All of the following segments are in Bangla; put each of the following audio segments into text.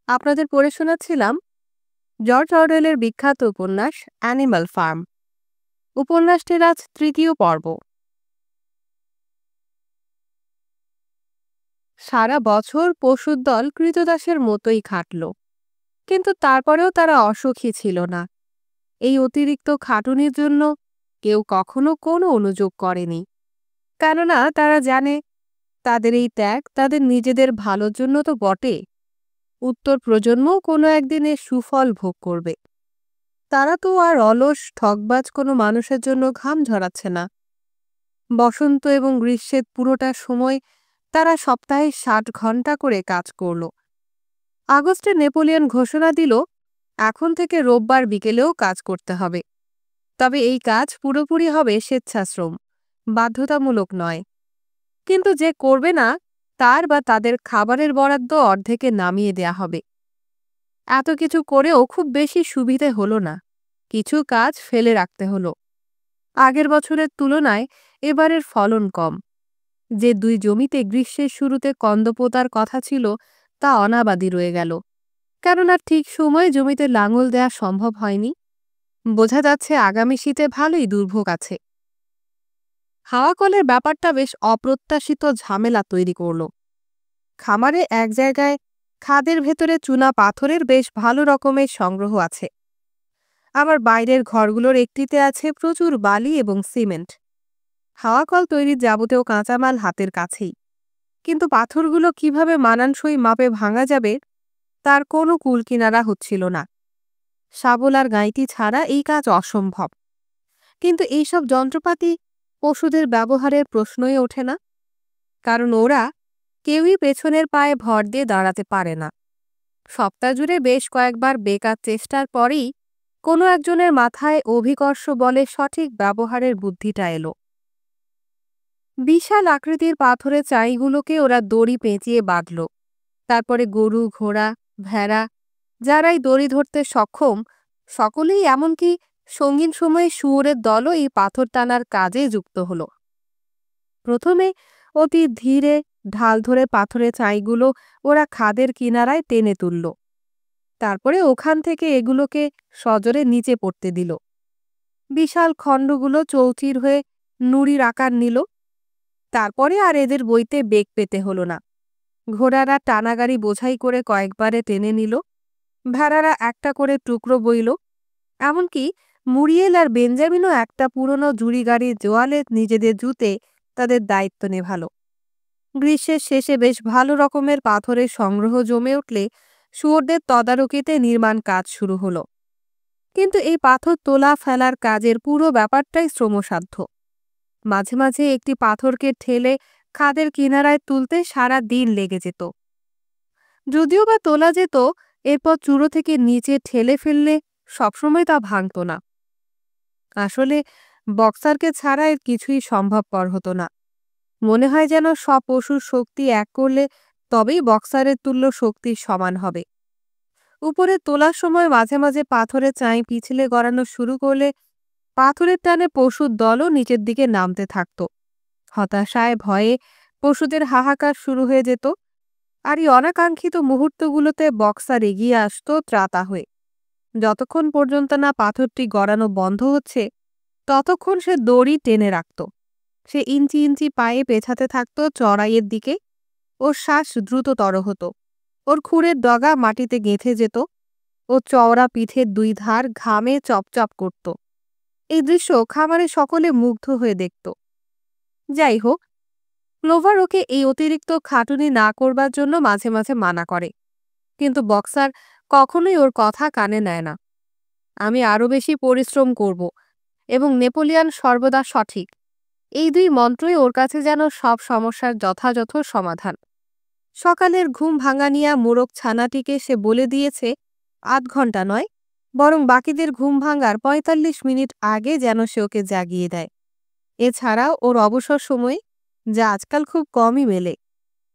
আপনাদের পড়ে শোনাচ্ছিলাম জর্জ অরওয়েলের বিখ্যাত উপন্যাস অ্যানিমাল ফার্ম। উপন্যাসটির আজ তৃতীয় পর্ব। সারা বছর পশুর দল কৃতদাসের মতোই খাটল, কিন্তু তারপরেও তারা অসুখী ছিল না। এই অতিরিক্ত খাটুনির জন্য কেউ কখনো কোনো অনুযোগ করেনি, কেননা তারা জানে তাদের এই ত্যাগ তাদের নিজেদের ভালোর জন্য তো বটে, উত্তর প্রজন্মও কোনো একদিনে সুফল ভোগ করবে। তারা তো আর অলস ঠকবাজ কোনো মানুষের জন্য ঘাম ঝরাচ্ছে না। বসন্ত এবং গ্রীষ্মের পুরোটা সময় তারা সপ্তাহে ৬০ ঘন্টা করে কাজ করল। আগস্টে নেপোলিয়ন ঘোষণা দিল এখন থেকে রোববার বিকেলেও কাজ করতে হবে, তবে এই কাজ পুরোপুরি হবে স্বেচ্ছাশ্রম, বাধ্যতামূলক নয়। কিন্তু যে করবে না তার বা তাদের খাবারের বরাদ্দ অর্ধেকে নামিয়ে দেয়া হবে। এত কিছু করেও খুব বেশি সুবিধে হলো না, কিছু কাজ ফেলে রাখতে হলো। আগের বছরের তুলনায় এবারের ফলন কম। যে ২ জমিতে গ্রীষ্মের শুরুতে কন্দ পোঁতার কথা ছিল তা অনাবাদি রয়ে গেল, কেননা ঠিক সময়ে জমিতে লাঙল দেয়া সম্ভব হয়নি। বোঝা যাচ্ছে আগামী শীতে ভালোই দুর্ভোগ আছে। হাওয়া কলের ব্যাপারটা বেশ অপ্রত্যাশিত ঝামেলা তৈরি করল। খামারে এক জায়গায় খাদের ভেতরে চুনা পাথরের বেশ ভালো রকমের সংগ্রহ আছে, আবার বাইরের ঘরগুলোর একটিতে আছে প্রচুর বালি এবং সিমেন্ট। হাওয়া কল তৈরির যাবতীয় কাঁচামাল হাতের কাছেই, কিন্তু পাথরগুলো কিভাবে মানানসই মাপে ভাঙা যাবে তার কোনো কুলকিনারা হচ্ছিল না। শাবল আর গাঁইতি ছাড়া এই কাজ অসম্ভব। কিন্তু এইসব যন্ত্রপাতি পশুদের ব্যবহারের প্রশ্নই ওঠে না, কারণ ওরা কেউই পেছনের পায়ে ভর দিয়ে দাঁড়াতে পারে না। সপ্তাহ জুড়ে বেশ কয়েকবার বেকার চেষ্টার পরেই কোনো একজনের মাথায় অভিকর্ষ বলে সঠিক ব্যবহারের বুদ্ধিটা এলো। বিশাল আকৃতির পাথরের চাইগুলোকে ওরা দড়ি পেঁচিয়ে বাঁধল। তারপরে গরু, ঘোড়া, ভেড়া যারাই দড়ি ধরতে সক্ষম সকলেই, এমনকি সঙ্গীন সময়ে শুয়োরের দলও এই পাথর টানার কাজে যুক্ত হল। প্রথমে অতি ধীরে ঢাল ধরে পাথরের চাইগুলো ওরা খাদের কিনারায় টেনে তুলল। তারপরে ওখান থেকে এগুলোকে সজোরে নিচে পড়তে দিল। বিশাল খণ্ডগুলো চৌচির হয়ে নুড়ির আকার নিল। তারপরে আর এদের বইতে বেগ পেতে হলো না। ঘোড়ারা টানাগাড়ি বোঝাই করে কয়েকবারে টেনে নিল, ভেড়ারা একটা করে টুকরো বইল, এমনকি মুরিয়েল আর বেঞ্জামিনও একটা পুরনো জুড়ি গাড়ির জোয়ালে নিজেদের জুতে তাদের দায়িত্ব নেভালো। গ্রীষ্মের শেষে বেশ ভালো রকমের পাথরের সংগ্রহ জমে উঠলে শুয়োরদের তদারকিতে নির্মাণ কাজ শুরু হলো। কিন্তু এই পাথর তোলা ফেলার কাজের পুরো ব্যাপারটাই শ্রমসাধ্য। মাঝে মাঝে একটি পাথরকে ঠেলে খাদের কিনারায় তুলতে সারা দিন লেগে যেত। যদিও বা তোলা যেত, এরপর চূড়ো থেকে নিচে ঠেলে ফেললে সবসময় তা ভাঙত না। আসলে বক্সারকে ছাড়া এর কিছুই সম্ভবপর হতো না। মনে হয় যেন সব পশুর শক্তি এক করলে তবেই বক্সারের তুল্য শক্তির সমান হবে। উপরে তোলার সময় মাঝে মাঝে পাথরে চাই পিছলে গড়ানো শুরু করলে পাথরের টানে পশুর দলও নিচের দিকে নামতে থাকত। হতাশায় ভয়ে পশুদের হাহাকার শুরু হয়ে যেত, আর এই অনাকাঙ্ক্ষিত মুহূর্তগুলোতে বক্সার এগিয়ে আসত ত্রাতা হয়ে। যতক্ষণ পর্যন্ত না পাথরটি গড়ানো বন্ধ হচ্ছে ততক্ষণ সে দড়ি টেনে রাখত। সে ইঞ্চি ইঞ্চি পায়ে পেছাতে থাকত চড়াইয়ের দিকে। ওর শ্বাস দ্রুততর হতো, ওর খুরের ডগা মাটিতে গেঁথে যেত, ও চওড়া পিঠের ২ ধার ঘামে চপচপ করত। এই দৃশ্য খামারে সকলে মুগ্ধ হয়ে দেখত। যাই হোক, ক্লোভার ওকে এই অতিরিক্ত খাটুনি না করবার জন্য মাঝে মাঝে মানা করে, কিন্তু বক্সার কখনোই ওর কথা কানে নেয় না। আমি আরও বেশি পরিশ্রম করব এবং নেপোলিয়ন সর্বদা সঠিক, এই ২ মন্ত্রই ওর কাছে যেন সব সমস্যার যথাযথ সমাধান। সকালের ঘুম ভাঙানিয়া মোরগ ছানাটিকে সে বলে দিয়েছে ৮ ঘন্টা নয়, বরং বাকিদের ঘুম ভাঙার ৪৫ মিনিট আগে যেন সে ওকে জাগিয়ে দেয়। এছাড়াও ওর অবসর সময়ে, যা আজকাল খুব কমই মেলে,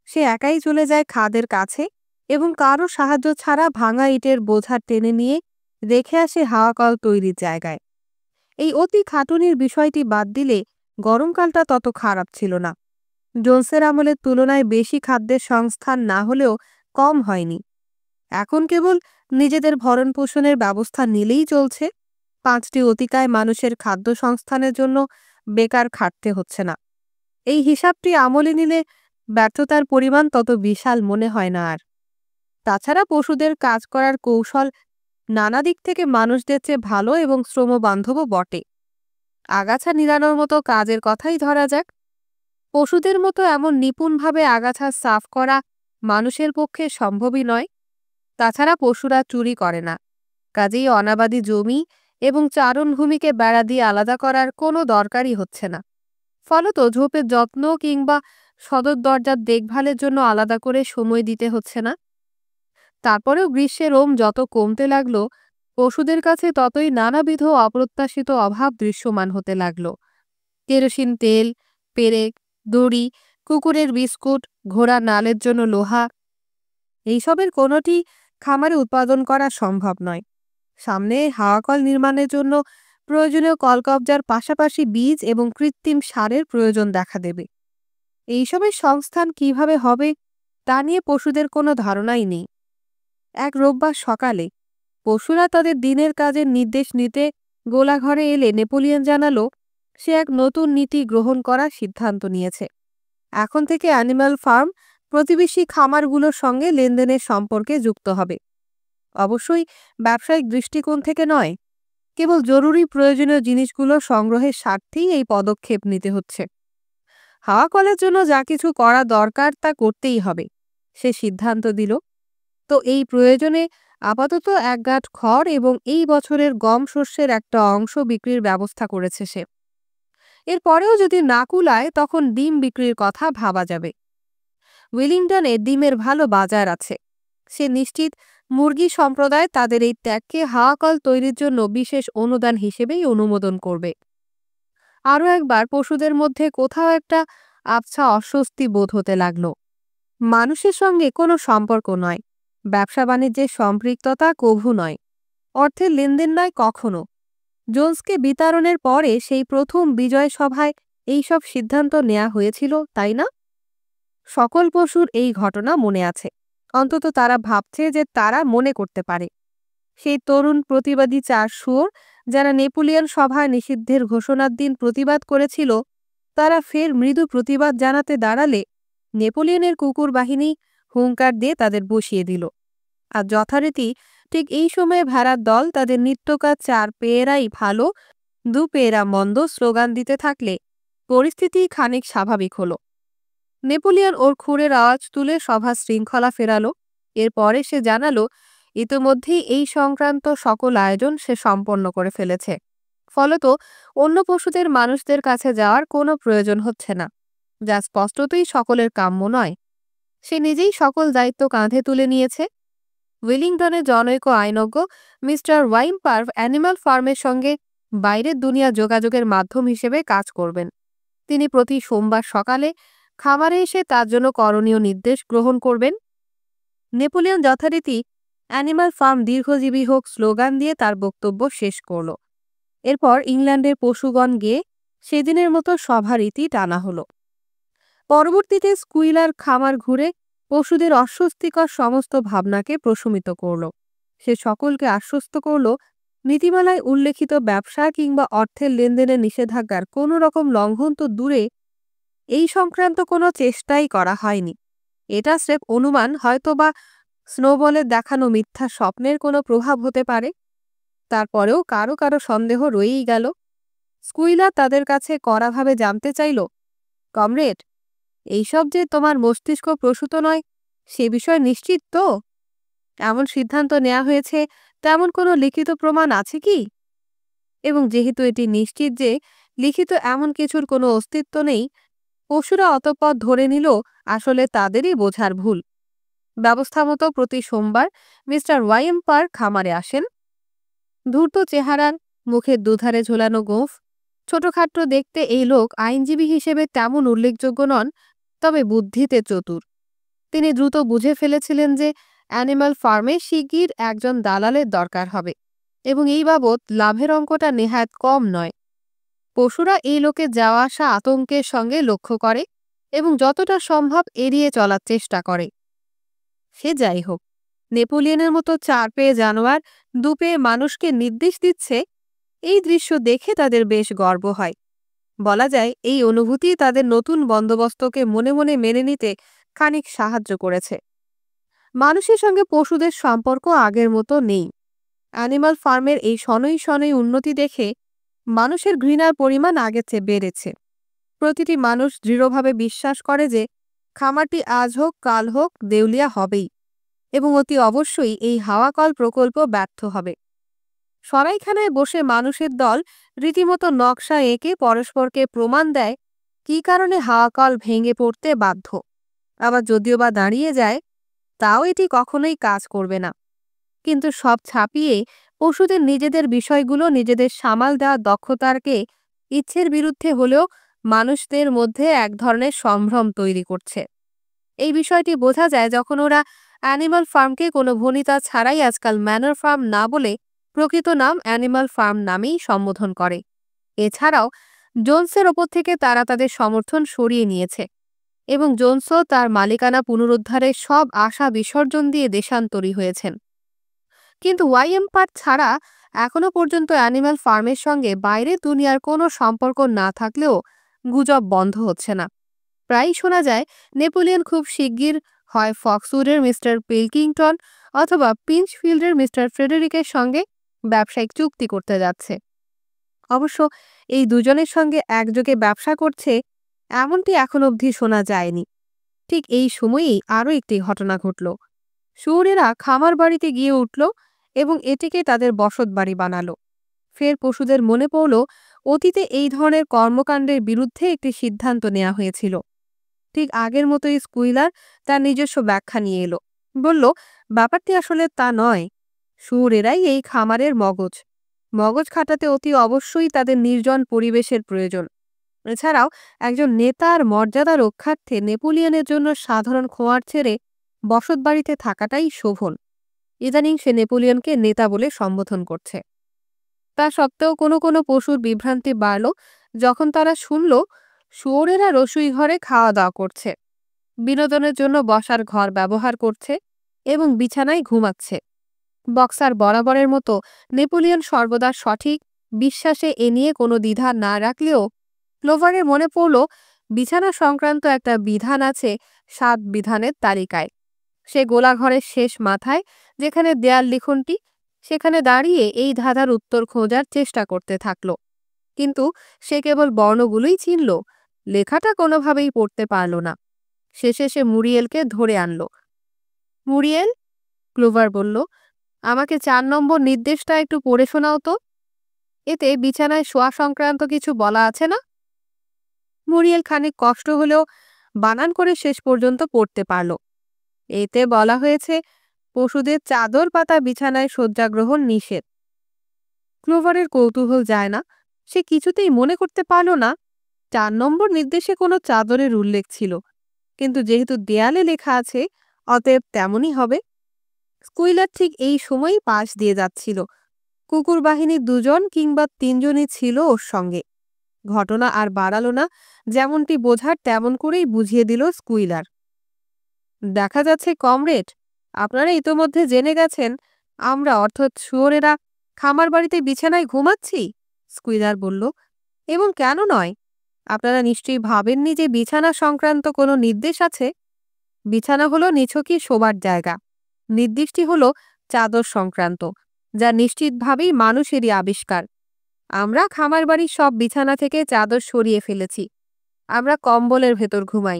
সে একাই চলে যায় খাদের কাছে এবং কারো সাহায্য ছাড়া ভাঙা ইটের বোঝা টেনে নিয়ে রেখে আসে হাওয়া কল তৈরির জায়গায়। এই অতি খাটুনির বিষয়টি বাদ দিলে গরমকালটা তত খারাপ ছিল না। জোন্সের আমলের তুলনায় বেশি খাদ্যের সংস্থান না হলেও কম হয়নি। এখন কেবল নিজেদের ভরণ পোষণের ব্যবস্থা নিলেই চলছে। 5টি অতিকায় মানুষের খাদ্য সংস্থানের জন্য বেকার খাটতে হচ্ছে না। এই হিসাবটি আমলে নিলে ব্যর্থতার পরিমাণ তত বিশাল মনে হয় না আর। তাছাড়া পশুদের কাজ করার কৌশল নানা দিক থেকে মানুষদের চেয়ে ভালো এবং শ্রমবান্ধবও বটে। আগাছা নিড়ানোর মতো কাজের কথাই ধরা যাক। পশুদের মতো এমন নিপুণভাবে আগাছা সাফ করা মানুষের পক্ষে সম্ভবই নয়। তাছাড়া পশুরা চুরি করে না, কাজেই অনাবাদি জমি এবং চারণভূমিকে বেড়া দিয়ে আলাদা করার কোনো দরকারই হচ্ছে না। ফলত ঝোপের যত্ন কিংবা সদর দরজার দেখভালের জন্য আলাদা করে সময় দিতে হচ্ছে না। তারপরেও গ্রীষ্মের রোম যত কমতে লাগলো, পশুদের কাছে ততই নানাবিধ অপ্রত্যাশিত অভাব দৃশ্যমান হতে লাগলো। কেরোসিন তেল, পেরেক, দড়ি, কুকুরের বিস্কুট, ঘোড়ার নালের জন্য লোহা, এইসবের কোনোটি খামারে উৎপাদন করা সম্ভব নয়। সামনে হাওয়াকল নির্মাণের জন্য প্রয়োজনীয় কলকবজার পাশাপাশি বীজ এবং কৃত্রিম সারের প্রয়োজন দেখা দেবে। এইসবের সংস্থান কিভাবে হবে তা নিয়ে পশুদের কোনো ধারণাই নেই। এক রোববার সকালে পশুরা তাদের দিনের কাজের নির্দেশ নিতে গোলাঘরে এলে নেপোলিয়ন জানালো সে এক নতুন নীতি গ্রহণ করার সিদ্ধান্ত নিয়েছে। এখন থেকে অ্যানিম্যাল ফার্ম প্রতিবেশী খামারগুলোর সঙ্গে লেনদেনের সম্পর্কে যুক্ত হবে। অবশ্যই ব্যবসায়িক দৃষ্টিকোণ থেকে নয়, কেবল জরুরি প্রয়োজনীয় জিনিসগুলো সংগ্রহের স্বার্থেই এই পদক্ষেপ নিতে হচ্ছে। হাওয়া কলের জন্য যা কিছু করা দরকার তা করতেই হবে, সে সিদ্ধান্ত দিল। তো এই প্রয়োজনে আপাতত এক গাঁট খড় এবং এই বছরের গম শস্যের একটা অংশ বিক্রির ব্যবস্থা করেছে সে। এরপরেও যদি না কুলায় তখন ডিম বিক্রির কথা ভাবা যাবে। উইলিংটনে ডিমের ভালো বাজার আছে। সে নিশ্চিত মুরগি সম্প্রদায় তাদের এই ত্যাগকে হাওয়াকল তৈরির জন্য বিশেষ অনুদান হিসেবেই অনুমোদন করবে। আরও একবার পশুদের মধ্যে কোথাও একটা আবছা অস্বস্তি বোধ হতে লাগল। মানুষের সঙ্গে কোনো সম্পর্ক নয়, ব্যবসা বাণিজ্যের সম্পৃক্ততা কভু নয়, অর্থের লেনদেন নয় কখনো। জোন্সকে বিতাড়নের পরে সেই প্রথম বিজয় সভায় এইসব সিদ্ধান্ত নেওয়া হয়েছিল, তাই না? সকল পশুর এই ঘটনা মনে আছে, অন্তত তারা ভাবছে যে তারা মনে করতে পারে। সেই তরুণ প্রতিবাদী 4 শুয়োর যারা নেপোলিয়ন সভায় নিষিদ্ধের ঘোষণার দিন প্রতিবাদ করেছিল, তারা ফের মৃদু প্রতিবাদ জানাতে দাঁড়ালে নেপোলিয়নের কুকুর বাহিনী হুঙ্কার দিয়ে তাদের বসিয়ে দিল। আর যথারীতি ঠিক এই সময়ে ভেড়ার দল তাদের নিত্যকার 4 পেয়েরাই ভালো, 2 পেয়েরা মন্দ স্লোগান দিতে থাকলে পরিস্থিতি খানিক স্বাভাবিক হলো। নেপোলিয়ন ওর খুরের আওয়াজ তুলে সভা শৃঙ্খলা ফেরালো। এরপরে সে জানালো ইতোমধ্যেই এই সংক্রান্ত সকল আয়োজন সে সম্পন্ন করে ফেলেছে। ফলত অন্য পশুদের মানুষদের কাছে যাওয়ার কোনো প্রয়োজন হচ্ছে না, যা স্পষ্টতই সকলের কাম্য নয়। সে নিজেই সকল দায়িত্ব কাঁধে তুলে নিয়েছে। উইলিংটনের জনৈক আইনজ্ঞ মিস্টার ওয়াইম্পার অ্যানিম্যাল ফার্মের সঙ্গে বাইরের দুনিয়া যোগাযোগের মাধ্যম হিসেবে কাজ করবেন। তিনি প্রতি সোমবার সকালে খামারে এসে তার জন্য করণীয় নির্দেশ গ্রহণ করবেন। নেপোলিয়ন যথারীতি অ্যানিম্যাল ফার্ম দীর্ঘজীবী হোক স্লোগান দিয়ে তার বক্তব্য শেষ করল। এরপর ইংল্যান্ডের পশুগণ গিয়ে সেদিনের মতো সভারীতি টানা হলো। পরবর্তীতে স্কুইলার খামার ঘুরে পশুদের অস্বস্তিকর সমস্ত ভাবনাকে প্রশমিত করল। সে সকলকে আশ্বস্ত করল নীতিমালায় উল্লেখিত ব্যবসা কিংবা অর্থের লেনদেনের নিষেধাজ্ঞার কোনো রকম লঙ্ঘন তো দূরে, এই সংক্রান্ত কোনো চেষ্টাই করা হয়নি। এটা স্রেফ অনুমান, হয়তোবা স্নোবলের দেখানো মিথ্যা স্বপ্নের কোনো প্রভাব হতে পারে। তারপরেও কারো কারো সন্দেহ রয়েই গেল। স্কুইলার তাদের কাছে কড়াভাবে জানতে চাইল, কমরেড, এইসব যে তোমার মস্তিষ্ক প্রসূত নয় সে বিষয়ে নিশ্চিত তো? এমন সিদ্ধান্ত নেওয়া হয়েছে তেমন কোনো লিখিত প্রমাণ আছে কি? এবং যেহেতু এটি নিশ্চিত যে লিখিত এমন কিছুর কোনো অস্তিত্ব নেই, পশুরা অতঃপর ধরে নিল আসলে তাদেরই বোঝার ভুল। ব্যবস্থা মতো প্রতি সোমবার মিস্টার ওয়াইম্পার খামারে আসেন। ধূর্ত চেহারার, মুখের দুধারে ঝোলানো গোঁফ, ছোটখাট্ট দেখতে এই লোক আইনজীবী হিসেবে তেমন উল্লেখযোগ্য নন, তবে বুদ্ধিতে চতুর। তিনি দ্রুত বুঝে ফেলেছিলেন যে অ্যানিম্যাল ফার্মে শিগগির একজন দালালের দরকার হবে এবং এই বাবদ লাভের অঙ্কটা নেহাত কম নয়। পশুরা এই লোকের যাওয়া আসা আতঙ্কের সঙ্গে লক্ষ্য করে এবং যতটা সম্ভব এড়িয়ে চলার চেষ্টা করে। সে যাই হোক, নেপোলিয়নের মতো 4 পেয়ে জানোয়ার 2 পেয়ে মানুষকে নির্দেশ দিচ্ছে, এই দৃশ্য দেখে তাদের বেশ গর্ব হয়। বলা যায় এই অনুভূতি তাদের নতুন বন্দোবস্তকে মনে মনে মেনে নিতে খানিক সাহায্য করেছে। মানুষের সঙ্গে পশুদের সম্পর্ক আগের মতো নেই। অ্যানিমাল ফার্মের এই শনৈ শনৈ উন্নতি দেখে মানুষের ঘৃণার পরিমাণ আগের চেয়ে বেড়েছে। প্রতিটি মানুষ দৃঢ়ভাবে বিশ্বাস করে যে খামারটি আজ হোক কাল হোক দেউলিয়া হবেই, এবং অতি অবশ্যই এই হাওয়াকল প্রকল্প ব্যর্থ হবে। সরাইখানায় বসে মানুষের দল রীতিমতো নকশা এঁকে পরস্পরকে প্রমাণ দেয় কী কারণে হাওয়াকল ভেঙে পড়তে বাধ্য। আবার যদিও বা দাঁড়িয়ে যায়, তাও এটি কখনোই কাজ করবে না। কিন্তু সব ছাপিয়ে পশুদের নিজেদের বিষয়গুলো নিজেদের সামাল দেওয়ার দক্ষতাকে ইচ্ছের বিরুদ্ধে হলেও মানুষদের মধ্যে এক ধরনের সম্ভ্রম তৈরি করছে। এই বিষয়টি বোঝা যায় যখন ওরা অ্যানিমাল ফার্মকে কোনো ভনিতা ছাড়াই আজকাল ম্যানর ফার্ম না বলে প্রকৃত নাম অ্যানিমাল ফার্ম নামেই সম্বোধন করে। এছাড়াও জোনসের ওপর থেকে তারা তাদের সমর্থন সরিয়ে নিয়েছে এবং জোনসও তার মালিকানা পুনরুদ্ধারের সব আশা বিসর্জন দিয়ে দেশান্তরী হয়েছেন। কিন্তু ওয়াইএম পার্ট ছাড়া এখনো পর্যন্ত অ্যানিমাল ফার্মের সঙ্গে বাইরের দুনিয়ার কোনো সম্পর্ক না থাকলেও গুজব বন্ধ হচ্ছে না। প্রায়ই শোনা যায় নেপোলিয়ন খুব শিগগির হয় ফক্সউডের মিস্টার পিলকিংটন অথবা পিঞ্চফিল্ডের মিস্টার ফ্রেডেরিকের সঙ্গে ব্যবসায়িক চুক্তি করতে যাচ্ছে। অবশ্য এই দুজনের সঙ্গে একযোগে ব্যবসা করছে এমনটি এখন অবধি শোনা যায়নি। ঠিক এই সময়েই আরও একটি ঘটনা ঘটল। শুয়োরেরা খামার বাড়িতে গিয়ে উঠল এবং এটিকে তাদের বসত বাড়ি বানালো। ফের পশুদের মনে পড়ল অতীতে এই ধরনের কর্মকাণ্ডের বিরুদ্ধে একটি সিদ্ধান্ত নেওয়া হয়েছিল। ঠিক আগের মতোই স্কুইলার তার নিজস্ব ব্যাখ্যা নিয়ে এলো। বলল, ব্যাপারটি আসলে তা নয়। শুয়োরেরাই এই খামারের মগজ। মগজ খাটাতে অতি অবশ্যই তাদের নির্জন পরিবেশের প্রয়োজন। এছাড়াও একজন নেতার মর্যাদা রক্ষার্থে নেপোলিয়নের জন্য সাধারণ খোঁয়ার ছেড়ে বসতবাড়িতে থাকাটাই শোভন। ইদানিং সে নেপোলিয়নকে নেতা বলে সম্বোধন করছে। তা সত্ত্বেও কোনো কোনো পশুর বিভ্রান্তি বাড়ল যখন তারা শুনল শুয়োরেরা রসুই ঘরে খাওয়া দাওয়া করছে, বিনোদনের জন্য বসার ঘর ব্যবহার করছে এবং বিছানায় ঘুমাচ্ছে। বক্সার বরাবরের মতো নেপোলিয়ন সর্বদা সঠিক, বিশ্বাসে এ নিয়ে কোনো দ্বিধা না রাখলেও ক্লোভারের মনে পড়ল বিছানা সংক্রান্ত একটা বিধান আছে 7 বিধানের তালিকায়। সে গোলাঘরের শেষ মাথায় যেখানে দেয়াল লিখনটি, সেখানে দাঁড়িয়ে এই ধাঁধার উত্তর খোঁজার চেষ্টা করতে থাকল। কিন্তু সে কেবল বর্ণগুলোই চিনল, লেখাটা কোনোভাবেই পড়তে পারল না। শেষে সে মুরিয়েলকে ধরে আনল। মুরিয়েল, ক্লোভার বলল, আমাকে 4 নম্বর নির্দেশটা একটু পড়ে শোনাও তো। এতে বিছানায় শোয়া সংক্রান্ত কিছু বলা আছে না? মুরিয়েল খানিক কষ্ট হলেও বানান করে শেষ পর্যন্ত পড়তে পারল। এতে বলা হয়েছে পশুদের চাদর পাতা বিছানায় শয্যাগ্রহণ নিষেধ। ক্লোভারের কৌতূহল যায় না। সে কিছুতেই মনে করতে পারল না 4 নম্বর নির্দেশে কোনো চাদরের উল্লেখ ছিল, কিন্তু যেহেতু দেয়ালে লেখা আছে অতএব তেমনই হবে। স্কুইলার ঠিক এই সময়ই পাশ দিয়ে যাচ্ছিল। কুকুর বাহিনীর 2 জন কিংবা 3 জনই ছিল ওর সঙ্গে। ঘটনা আর বাড়ালো না, যেমনটি বোঝার তেমন করেই বুঝিয়ে দিল স্কুইলার। দেখা যাচ্ছে কমরেড, আপনারা ইতোমধ্যে জেনে গেছেন আমরা অর্থাৎ শুয়োরেরা খামার বাড়িতে বিছানায় ঘুমাচ্ছি। স্কুইলার বলল, এবং কেন নয়? আপনারা নিশ্চয়ই ভাবেননি যে বিছানা সংক্রান্ত কোনো নির্দেশ আছে। বিছানা হলো নিছকই শোবার জায়গা। নির্দেশটি হলো চাদর সংক্রান্ত, যা নিশ্চিতভাবেই মানুষেরই আবিষ্কার। আমরা খামার বাড়ির সব বিছানা থেকে চাদর সরিয়ে ফেলেছি। আমরা কম্বলের ভেতর ঘুমাই।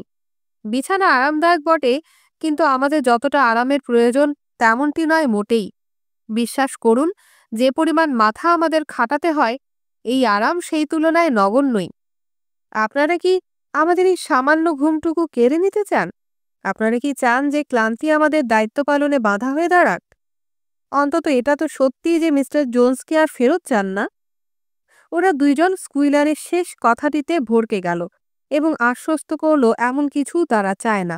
বিছানা আরামদায়ক বটে, কিন্তু আমাদের যতটা আরামের প্রয়োজন তেমনটি নয় মোটেই। বিশ্বাস করুন, যে পরিমাণ মাথা আমাদের খাটাতে হয়, এই আরাম সেই তুলনায় নগণ্যই। আপনারা কি আমাদের এই সামান্য ঘুমটুকু কেড়ে নিতে চান? আপনারা কি চান যে ক্লান্তি আমাদের দায়িত্ব পালনে বাধা হয়ে দাঁড়াক? অন্তত এটা তো সত্যি যে মিস্টার জোন্সকে আর ফেরত চান না। ওরা 2 জন স্কুইলারের শেষ কথাটিতে ভড়কে গেল এবং আশ্বস্ত করল এমন কিছু তারা চায় না।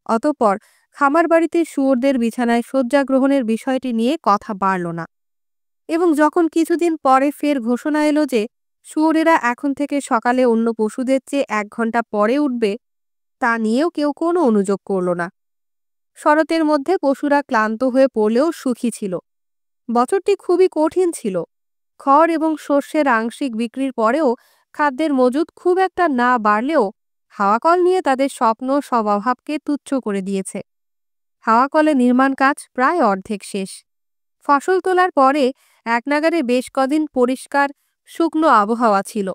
অতঃপর খামার বাড়িতে শুয়োরদের বিছানায় শয্যা গ্রহণের বিষয়টি নিয়ে কথা বাড়ল না। এবং যখন কিছুদিন পরে ফের ঘোষণা এলো যে শুয়োরেরা এখন থেকে সকালে অন্য পশুদের চেয়ে 1 ঘন্টা পরে উঠবে, তা নিয়েও কেউ কোনো অনুযোগ করল না। শরতের মধ্যে পশুরা ক্লান্ত হয়ে পড়লেও সুখী ছিল। বছরটি খুবই কঠিন ছিল। খড় এবং শস্যের আংশিক বিক্রির পরেও খাদ্যের মজুদ খুব একটা না বাড়লেও হাওয়াকল নিয়ে তাদের স্বপ্ন সব অভাবকে তুচ্ছ করে দিয়েছে। হাওয়াকলে নির্মাণ কাজ প্রায় অর্ধেক শেষ। ফসল তোলার পরে একনাগাড়ে বেশ কদিন পরিষ্কার শুকনো আবহাওয়া ছিল।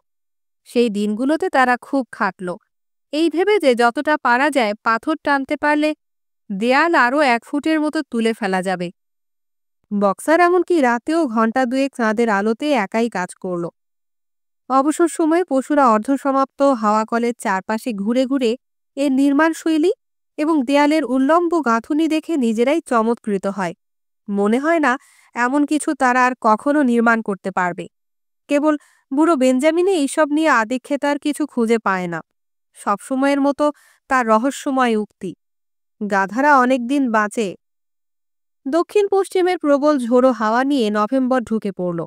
সেই দিনগুলোতে তারা খুব খাটল, এই ভেবে যে যতটা পারা যায় পাথর টানতে পারলে দেয়াল আরও 1 ফুটের মতো তুলে ফেলা যাবে। বক্সার এমনকি রাতেও ঘণ্টা দুয়েক চাঁদের আলোতে একাই কাজ করল। অবসর সময়ে পশুরা অর্ধসমাপ্ত হাওয়াকলের চারপাশে ঘুরে ঘুরে এর নির্মাণ শৈলী এবং দেয়ালের উল্লম্ব গাঁথুনি দেখে নিজেরাই চমৎকৃত হয়। মনে হয় না এমন কিছু তারা আর কখনো নির্মাণ করতে পারবে। কেবল বুড়ো বেঞ্জামিনে এইসব নিয়ে আদিক্ষেতার কিছু খুঁজে পায় না। সবসময়ের মতো তার রহস্যময় উক্তি, গাধারা অনেকদিন বাঁচে। দক্ষিণ পশ্চিমের প্রবল ঝোড়ো হাওয়া নিয়ে নভেম্বর ঢুকে পড়ল।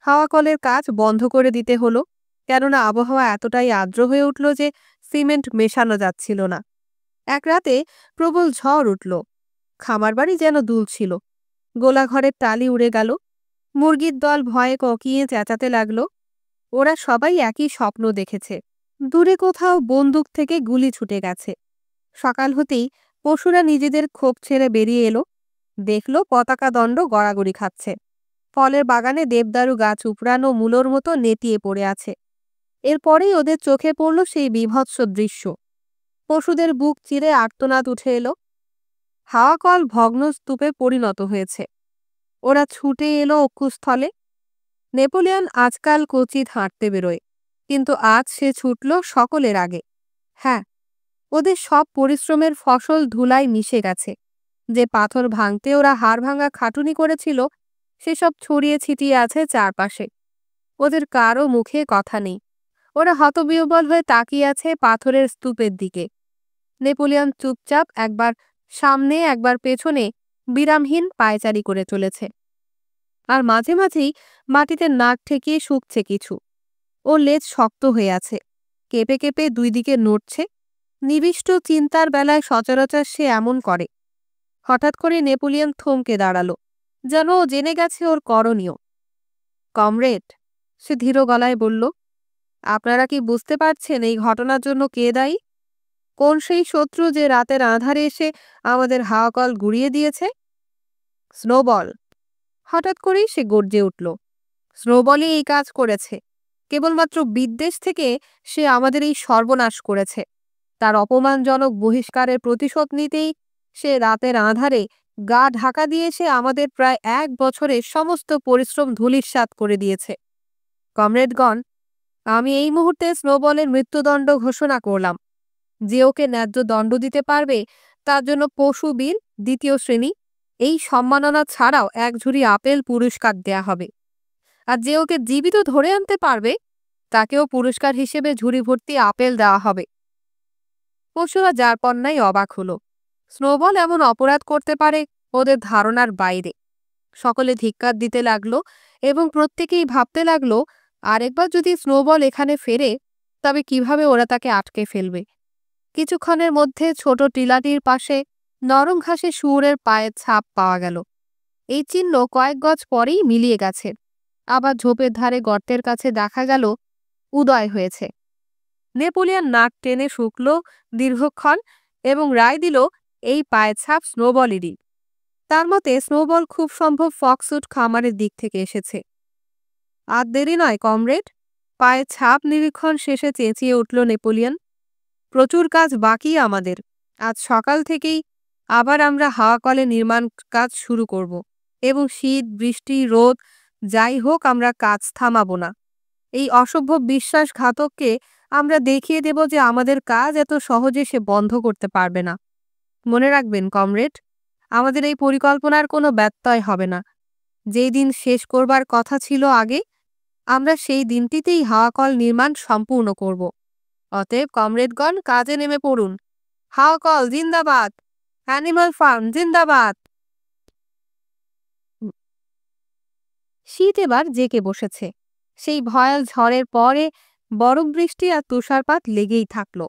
হাওয়াকলের কাজ বন্ধ করে দিতে হলো, কেননা আবহাওয়া এতটাই আর্দ্র হয়ে উঠল যে সিমেন্ট মেশানো যাচ্ছিল না। এক রাতে প্রবল ঝড় উঠল, খামারবাড়ি যেন দুলছিল। গোলাঘরের টালি উড়ে গেল। মুরগির দল ভয়ে ককিয়ে চেঁচাতে লাগল। ওরা সবাই একই স্বপ্ন দেখেছে, দূরে কোথাও বন্দুক থেকে গুলি ছুটে গেছে। সকাল হতেই পশুরা নিজেদের খোপ ছেড়ে বেরিয়ে এলো। দেখল পতাকা দণ্ড গড়াগড়ি খাচ্ছে। ফলের বাগানে দেবদারু গাছ উপড়ানো মূলোর মতো নেতিয়ে পড়ে আছে। এরপরেই ওদের চোখে পড়ল সেই বীভৎস দৃশ্য। পশুদের বুক চিরে আর্তনাদ উঠে এলো। হাওয়াকল ভগ্নস্তূপে পরিণত হয়েছে। ওরা ছুটে এলো অক্ষুস্থলে। নেপোলিয়ন আজকাল কচিত হাঁটতে বেরোয়, কিন্তু আজ সে ছুটল সকলের আগে। হ্যাঁ, ওদের সব পরিশ্রমের ফসল ধুলায় মিশে গেছে। যে পাথর ভাঙতে ওরা হাড় ভাঙা খাটুনি করেছিল সেসব ছড়িয়ে ছিটিয়ে আছে চারপাশে। ওদের কারও মুখে কথা নেই। ওরা হতবিহ্বল হয়ে তাকিয়ে আছে পাথরের স্তূপের দিকে। নেপোলিয়ন চুপচাপ একবার সামনে একবার পেছনে বিরামহীন পায়চারি করে চলেছে। আর মাঝে মাঝেই মাটিতে নাক ঠেকিয়ে শুকছে কিছু। ওর লেজ শক্ত হয়ে আছে, কেঁপে কেঁপে দুই দিকে নড়ছে। নিবিষ্ট চিন্তার বেলায় সচরাচর সে এমন করে। হঠাৎ করে নেপোলিয়ন থমকে দাঁড়ালো, যেন ও জেনে গেছে ওর করণীয়। কমরেড, সে ধীর গলায় বলল, আপনারা কি বুঝতে পারছেন এই ঘটনার জন্য কে দায়ী? কোন সেই শত্রু যে রাতের আঁধারে এসে আমাদের হাওয়াকল গুড়িয়ে দিয়েছে? স্নোবল। হঠাৎ করেই সে গর্জে উঠল। স্নোবলই এই কাজ করেছে। কেবলমাত্র বিদ্বেষ থেকে সে আমাদের এই সর্বনাশ করেছে। তার অপমানজনক বহিষ্কারের প্রতিশোধ নিতেই সে রাতের আঁধারে গা ঢাকা দিয়ে সে আমাদের প্রায় 1 বছরের সমস্ত পরিশ্রম ধূলিসাৎ করে দিয়েছে। কমরেডগণ, আমি এই মুহূর্তে স্নোবলের মৃত্যুদণ্ড ঘোষণা করলাম। যে ওকে ন্যায্য দণ্ড দিতে পারবে তার জন্য পশু বিল 2য় শ্রেণী এই সম্মাননা ছাড়াও 1 ঝুড়ি আপেল পুরস্কার দেয়া হবে। আর যে ওকে জীবিত ধরে আনতে পারবে তাকেও পুরস্কার হিসেবে ঝুড়ি ভর্তি আপেল দেওয়া হবে। পশুরা যার পণ্যায় অবাক হলো। স্নোবল এমন অপরাধ করতে পারে ওদের ধারণার বাইরে। সকলে ধিক্কার দিতে লাগলো এবং প্রত্যেকেই ভাবতে লাগলো আরেকবার যদি স্নোবল এখানে ফেরে তবে কিভাবে ওরা তাকে আটকে ফেলবে। কিছুক্ষণের মধ্যে ছোট টিলাটির পাশে নরম ঘাসে শুয়োরের পায়ের ছাপ পাওয়া গেল। এই চিহ্ন কয়েক গজ পরেই মিলিয়ে গেছে। আবার ঝোপের ধারে গর্তের কাছে দেখা গেল উদয় হয়েছে। নেপোলিয়ন নাক টেনে শুকল দীর্ঘক্ষণ এবং রায় দিল এই পায়ের ছাপ স্নোবলেরই। তার মতে স্নোবল খুব সম্ভব ফক্সউড খামারের দিক থেকে এসেছে। আর দেরি নয় কমরেড, পায়ের ছাপ নিরীক্ষণ শেষে চেঁচিয়ে উঠল নেপোলিয়ন। প্রচুর কাজ বাকি আমাদের। আজ সকাল থেকেই আবার আমরা হাওয়াকলে নির্মাণ কাজ শুরু করব এবং শীত বৃষ্টি রোদ যাই হোক আমরা কাজ থামাবো না। এই অসভ্য বিশ্বাসঘাতককে আমরা দেখিয়ে দেব যে আমাদের কাজ এত সহজে সে বন্ধ করতে পারবে না। মনে রাখবেন কমরেড, আমাদের এই পরিকল্পনার কোনো ব্যত্যয় হবে না। যেই দিন শেষ করবার কথা ছিল আগে, আমরা সেই দিনটিতেই হাওয়াকল নির্মাণ সম্পূর্ণ করব। অতএব কমরেডগণ, কাজে নেমে পড়ুন। হাওয়াকল জিন্দাবাদ! অ্যানিমাল ফার্ম জিন্দাবাদ! শীত এবার জেঁকে বসেছে। সেই ভয়াল ঝড়ের পরে বরফ বৃষ্টি আর তুষারপাত লেগেই থাকল।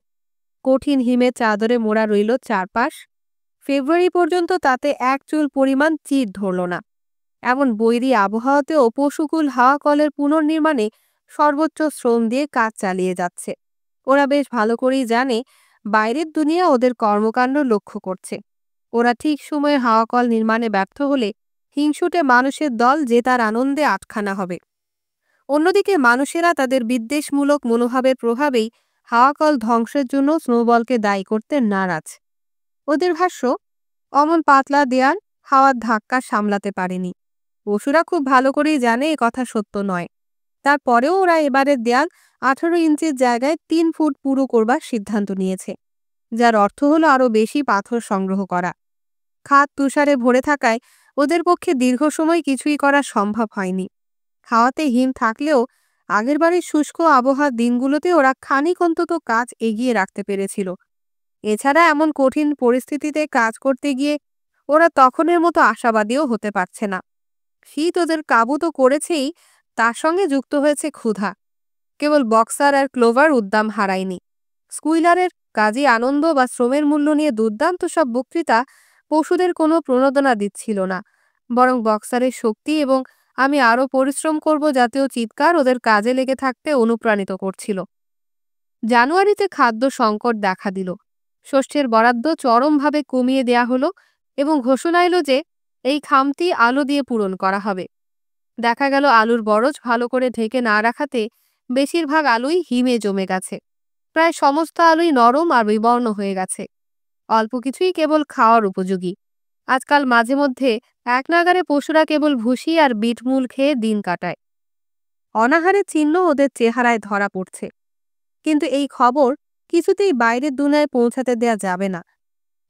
কঠিন হিমের চাদরে মোড়া রইল চারপাশ। ফেব্রুয়ারি পর্যন্ত তাতে এক চুল পরিমাণ চিড় ধরল না। এমন বৈরী আবহাওয়াতেও পশুকুল হাওয়া কলের পুনর্নির্মাণে সর্বোচ্চ শ্রম দিয়ে কাজ চালিয়ে যাচ্ছে। ওরা বেশ ভালো করেই জানে বাইরের দুনিয়া ওদের কর্মকাণ্ড লক্ষ্য করছে। ওরা ঠিক সময়ে হাওয়া কল নির্মাণে ব্যর্থ হলে হিংসুটে মানুষের দল জেতার আনন্দে আটখানা হবে। অন্যদিকে মানুষেরা তাদের বিদ্বেষমূলক মনোভাবের প্রভাবেই হাওয়া কল ধ্বংসের জন্য স্নোবলকে দায়ী করতে নারাজ। ওদের ভাষ্য, অমন পাতলা দেয়াল হাওয়ার ধাক্কা সামলাতে পারেনি। পশুরা খুব ভালো করেই জানে এ কথা সত্য নয়। তারপরেও ওরা এবারের দেয়াল 18 ইঞ্চির জায়গায় 3 ফুট পুরো করবার সিদ্ধান্ত নিয়েছে, যার অর্থ হলো আরও বেশি পাথর সংগ্রহ করা। খাদ তুষারে ভরে থাকায় ওদের পক্ষে দীর্ঘ সময় কিছুই করা সম্ভব হয়নি। হাওয়াতে হিম থাকলেও আগেরবারের শুষ্ক আবহাওয়ার দিনগুলোতে ওরা খানিক অন্তত কাজ এগিয়ে রাখতে পেরেছিল। এছাড়া এমন কঠিন পরিস্থিতিতে কাজ করতে গিয়ে ওরা তখনের মতো আশাবাদীও হতে পারছে না। শীত ওদের কাবু তো করেছেই, তার সঙ্গে যুক্ত হয়েছে ক্ষুধা। কেবল বক্সার আর ক্লোভার উদ্দাম হারায়নি। স্কুইলারের কাজে আনন্দ বা শ্রমের মূল্য নিয়ে দুর্দান্ত সব বক্তৃতা পশুদের কোনো প্রণোদনা দিচ্ছিল না, বরং বক্সারের শক্তি এবং আমি আরও পরিশ্রম করব জাতীয় চিৎকার ওদের কাজে লেগে থাকতে অনুপ্রাণিত করছিল। জানুয়ারিতে খাদ্য সংকট দেখা দিল। ষষ্ঠের বরাদ্দ চরমভাবে কমিয়ে দেয়া হলো এবং ঘোষণা এলো যে এই খামতি আলু দিয়ে পূরণ করা হবে। দেখা গেল আলুর বরজ ভালো করে ঢেকে না রাখাতে বেশিরভাগ আলুই হিমে জমে গেছে। প্রায় সমস্ত আলুই নরম আর বিবর্ণ হয়ে গেছে। অল্প কিছুই কেবল খাওয়ার উপযোগী। আজকাল মাঝে মধ্যে এক নাগারে পশুরা কেবল ভুসি আর বিটমূল খেয়ে দিন কাটায়। অনাহারের চিহ্ন ওদের চেহারায় ধরা পড়ছে। কিন্তু এই খবর কিছুতেই বাইরের দুনিয়ায় পৌঁছাতে দেয়া যাবে না।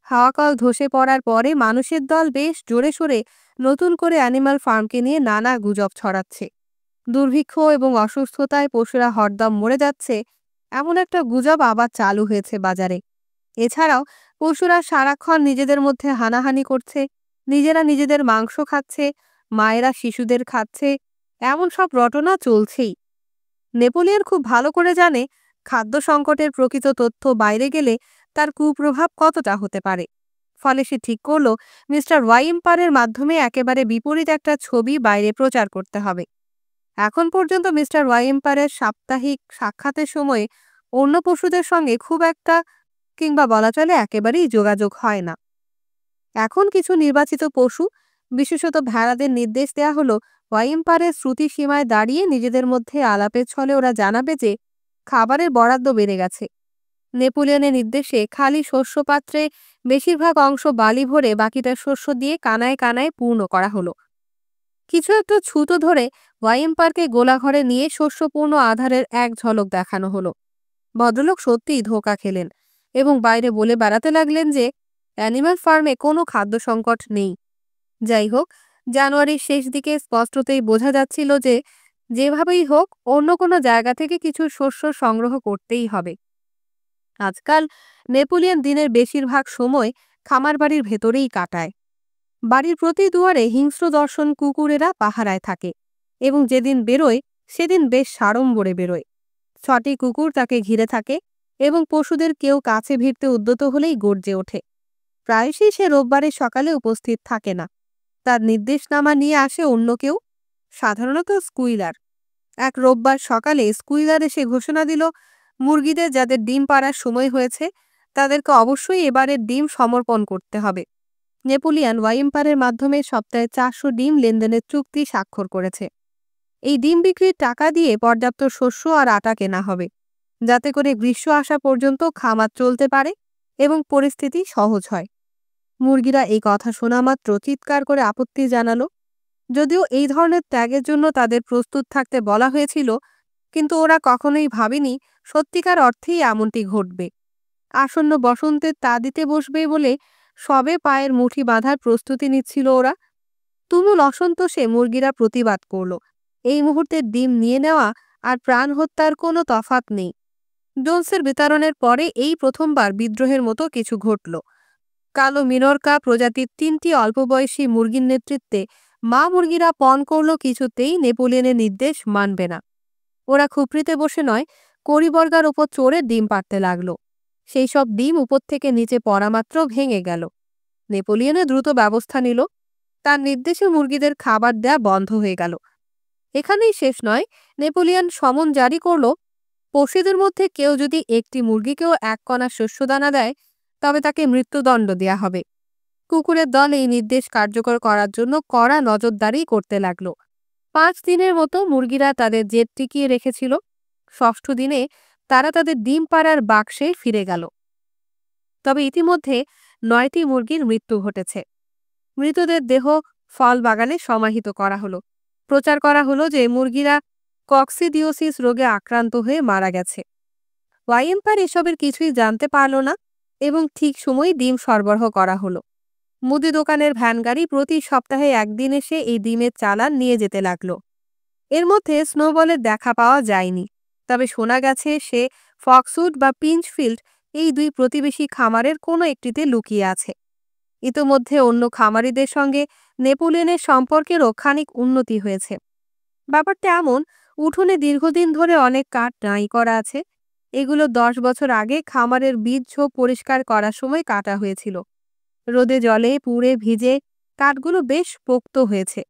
হাওয়াকল ধসে পড়ার পরে মানুষের দল বেশ জোরে সোরে নতুন করে অ্যানিমাল ফার্মকে নিয়ে নানা গুজব ছড়াচ্ছে। দুর্ভিক্ষ এবং অসুস্থতায় পশুরা হরদম মরে যাচ্ছে, এমন একটা গুজব আবার চালু হয়েছে বাজারে। এছাড়াও পশুরা সারাক্ষণ নিজেদের মধ্যে হানাহানি করছে, নিজেরা নিজেদের মাংস খাচ্ছে, মায়েরা শিশুদের খাচ্ছে, এমন সব রটনা চলছেই। নেপোলিয়ন খুব ভালো করে জানে খাদ্য সংকটের প্রকৃত তথ্য বাইরে গেলে তার কুপ্রভাব কতটা হতে পারে। ফলে সে ঠিক করল মিস্টার ওয়াইম্পারের মাধ্যমে একেবারে বিপরীত একটা ছবি বাইরে প্রচার করতে হবে। এখন পর্যন্ত মিস্টার ওয়াইম্পারের সাপ্তাহিক সাক্ষাতের সময়ে অন্য পশুদের সঙ্গে খুব একটা, কিংবা বলা চলে একেবারেই যোগাযোগ হয় না। এখন কিছু নির্বাচিত পশু, বিশেষত ভেড়াদের নির্দেশ দেয়া হলো ওয়াইম্পারের শ্রুতিসীমায় দাঁড়িয়ে নিজেদের মধ্যে আলাপের ছলে ওরা জানাবে যে খাবারের বরাদ্দ বেড়ে গেছে। নেপোলিয়নের নির্দেশে খালি শস্য পাত্রে বেশিরভাগ অংশ বালি ভরে বাকিটা শস্য দিয়ে কানায় কানায় পূর্ণ করা হলো। কিছু একটা ছুতো ধরে ওয়াইম্পারকে গোলাঘরে নিয়ে শস্যপূর্ণ আধারের এক ঝলক দেখানো হলো। ভদ্রলোক সত্যিই ধোঁকা খেলেন এবং বাইরে বলে বেড়াতে লাগলেন যে অ্যানিমাল ফার্মে কোনো খাদ্য সংকট নেই। যাই হোক, জানুয়ারির শেষ দিকে স্পষ্টতই বোঝা যাচ্ছিল যে যেভাবেই হোক অন্য কোনো জায়গা থেকে কিছু শস্য সংগ্রহ করতেই হবে। আজকাল নেপোলিয়ন দিনের বেশিরভাগ সময় খামার বাড়ির ভেতরেই কাটায়। বাড়ির প্রতি দুয়ারে হিংস্র দর্শন কুকুরেরা পাহারায় থাকে এবং যেদিন বেরোয় সেদিন বেশ সাড়ম্বরে বেরোয়। 6টি কুকুর তাকে ঘিরে থাকে এবং পশুদের কেউ কাছে ভিড়তে উদ্যত হলেই গর্জে ওঠে। প্রায়শই সে রোববারের সকালে উপস্থিত থাকে না। তার নির্দেশনামা নিয়ে আসে অন্য কেউ, সাধারণত স্কুইলার। এক রোববার সকালে স্কুইলার এসে ঘোষণা দিল মুরগিদের যাদের ডিম পাড়ার সময় হয়েছে তাদেরকে অবশ্যই এবারের ডিম সমর্পণ করতে হবে। নেপোলিয়ন ওয়াইম্পারের মাধ্যমে সপ্তাহে 400 ডিম লেনদেনের চুক্তি স্বাক্ষর করেছে। এই ডিম বিক্রির টাকা দিয়ে পর্যাপ্ত শস্য আর আটা কেনা হবে, যাতে করে গ্রীষ্ম আসা পর্যন্ত খামার চলতে পারে এবং পরিস্থিতি সহজ হয়। মুরগিরা এই কথা শোনা মাত্র চিৎকার করে আপত্তি জানালো। যদিও এই ধরনের ত্যাগের জন্য তাদের প্রস্তুত থাকতে বলা হয়েছিল, কিন্তু ওরা কখনোই ভাবেনি সত্যিকার অর্থেই এমনটি ঘটবে। আসন্ন বসন্তের তা দিতে বসবে বলে সবে পায়ের মুঠি বাঁধার প্রস্তুতি নিচ্ছিল ওরা। তুমুল অসন্তোষে মুরগিরা প্রতিবাদ করল। এই মুহূর্তে ডিম নিয়ে নেওয়া আর প্রাণ হত্যার কোনো তফাৎ নেই। জোন্সের বিতরণের পরে এই প্রথমবার বিদ্রোহের মতো কিছু ঘটল। কালো মিনরকা প্রজাতির 3টি অল্পবয়সী মুরগির নেতৃত্বে মা মুরগিরা পণ করল কিছুতেই নেপোলিয়নের নির্দেশ মানবে না। ওরা খুপড়িতে বসে নয়, কড়িবর্গার ওপর চড়ে ডিম পাড়তে লাগলো। সেই সব ডিম উপর থেকে নিচে পড়া মাত্র ভেঙে গেল। নেপোলিয়নে দ্রুত ব্যবস্থা নিল। তার নির্দেশে মুরগিদের খাবার দেয়া বন্ধ হয়ে গেল। এখানেই শেষ নয়, নেপোলিয়ন সমন জারি করল, পশুদের মধ্যে কেউ যদি একটি মুরগিকেও এক কণা শস্যদানা দেয় তবে তাকে মৃত্যুদণ্ড দেয়া হবে। কুকুরের দল এই নির্দেশ কার্যকর করার জন্য কড়া নজরদারি করতে লাগলো। 5 দিনের মতো মুরগিরা তাদের জেদ টিকিয়ে রেখেছিল। 6ষ্ঠ দিনে তারা তাদের ডিম পাড়ার বাক্সে ফিরে গেল। তবে ইতিমধ্যে 9টি মুরগির মৃত্যু ঘটেছে। মৃতদের দেহ ফল বাগানে সমাহিত করা হলো। প্রচার করা হলো যে মুরগিরা কক্সিডিওসিস রোগে আক্রান্ত হয়ে মারা গেছে। ওয়াইএম্পার এসবের কিছুই জানতে পারল না এবং ঠিক সময় ডিম সরবরাহ করা হলো। মুদি দোকানের ভ্যানগাড়ি প্রতি সপ্তাহে একদিন এসে এই ডিমের চালান নিয়ে যেতে লাগলো। এর মধ্যে স্নোবলের দেখা পাওয়া যায়নি, তবে শোনা গেছে সে ফক্সউড বা পিঞ্চফিল্ড এই 2 প্রতিবেশী খামারের কোনো একটিতে লুকিয়ে আছে। ইতোমধ্যে অন্য খামারিদের সঙ্গে নেপোলিয়নের সম্পর্কেরও খানিক উন্নতি হয়েছে। ব্যাপারটা এমন, উঠোনে দীর্ঘদিন ধরে অনেক কাঠ নাই করা আছে। এগুলো 10 বছর আগে খামারের বীজ ঝোপ পরিষ্কার করার সময় কাটা হয়েছিল। রোদে জলে পুড়ে ভিজে কাঠগুলো বেশ পোক্ত হয়েছে।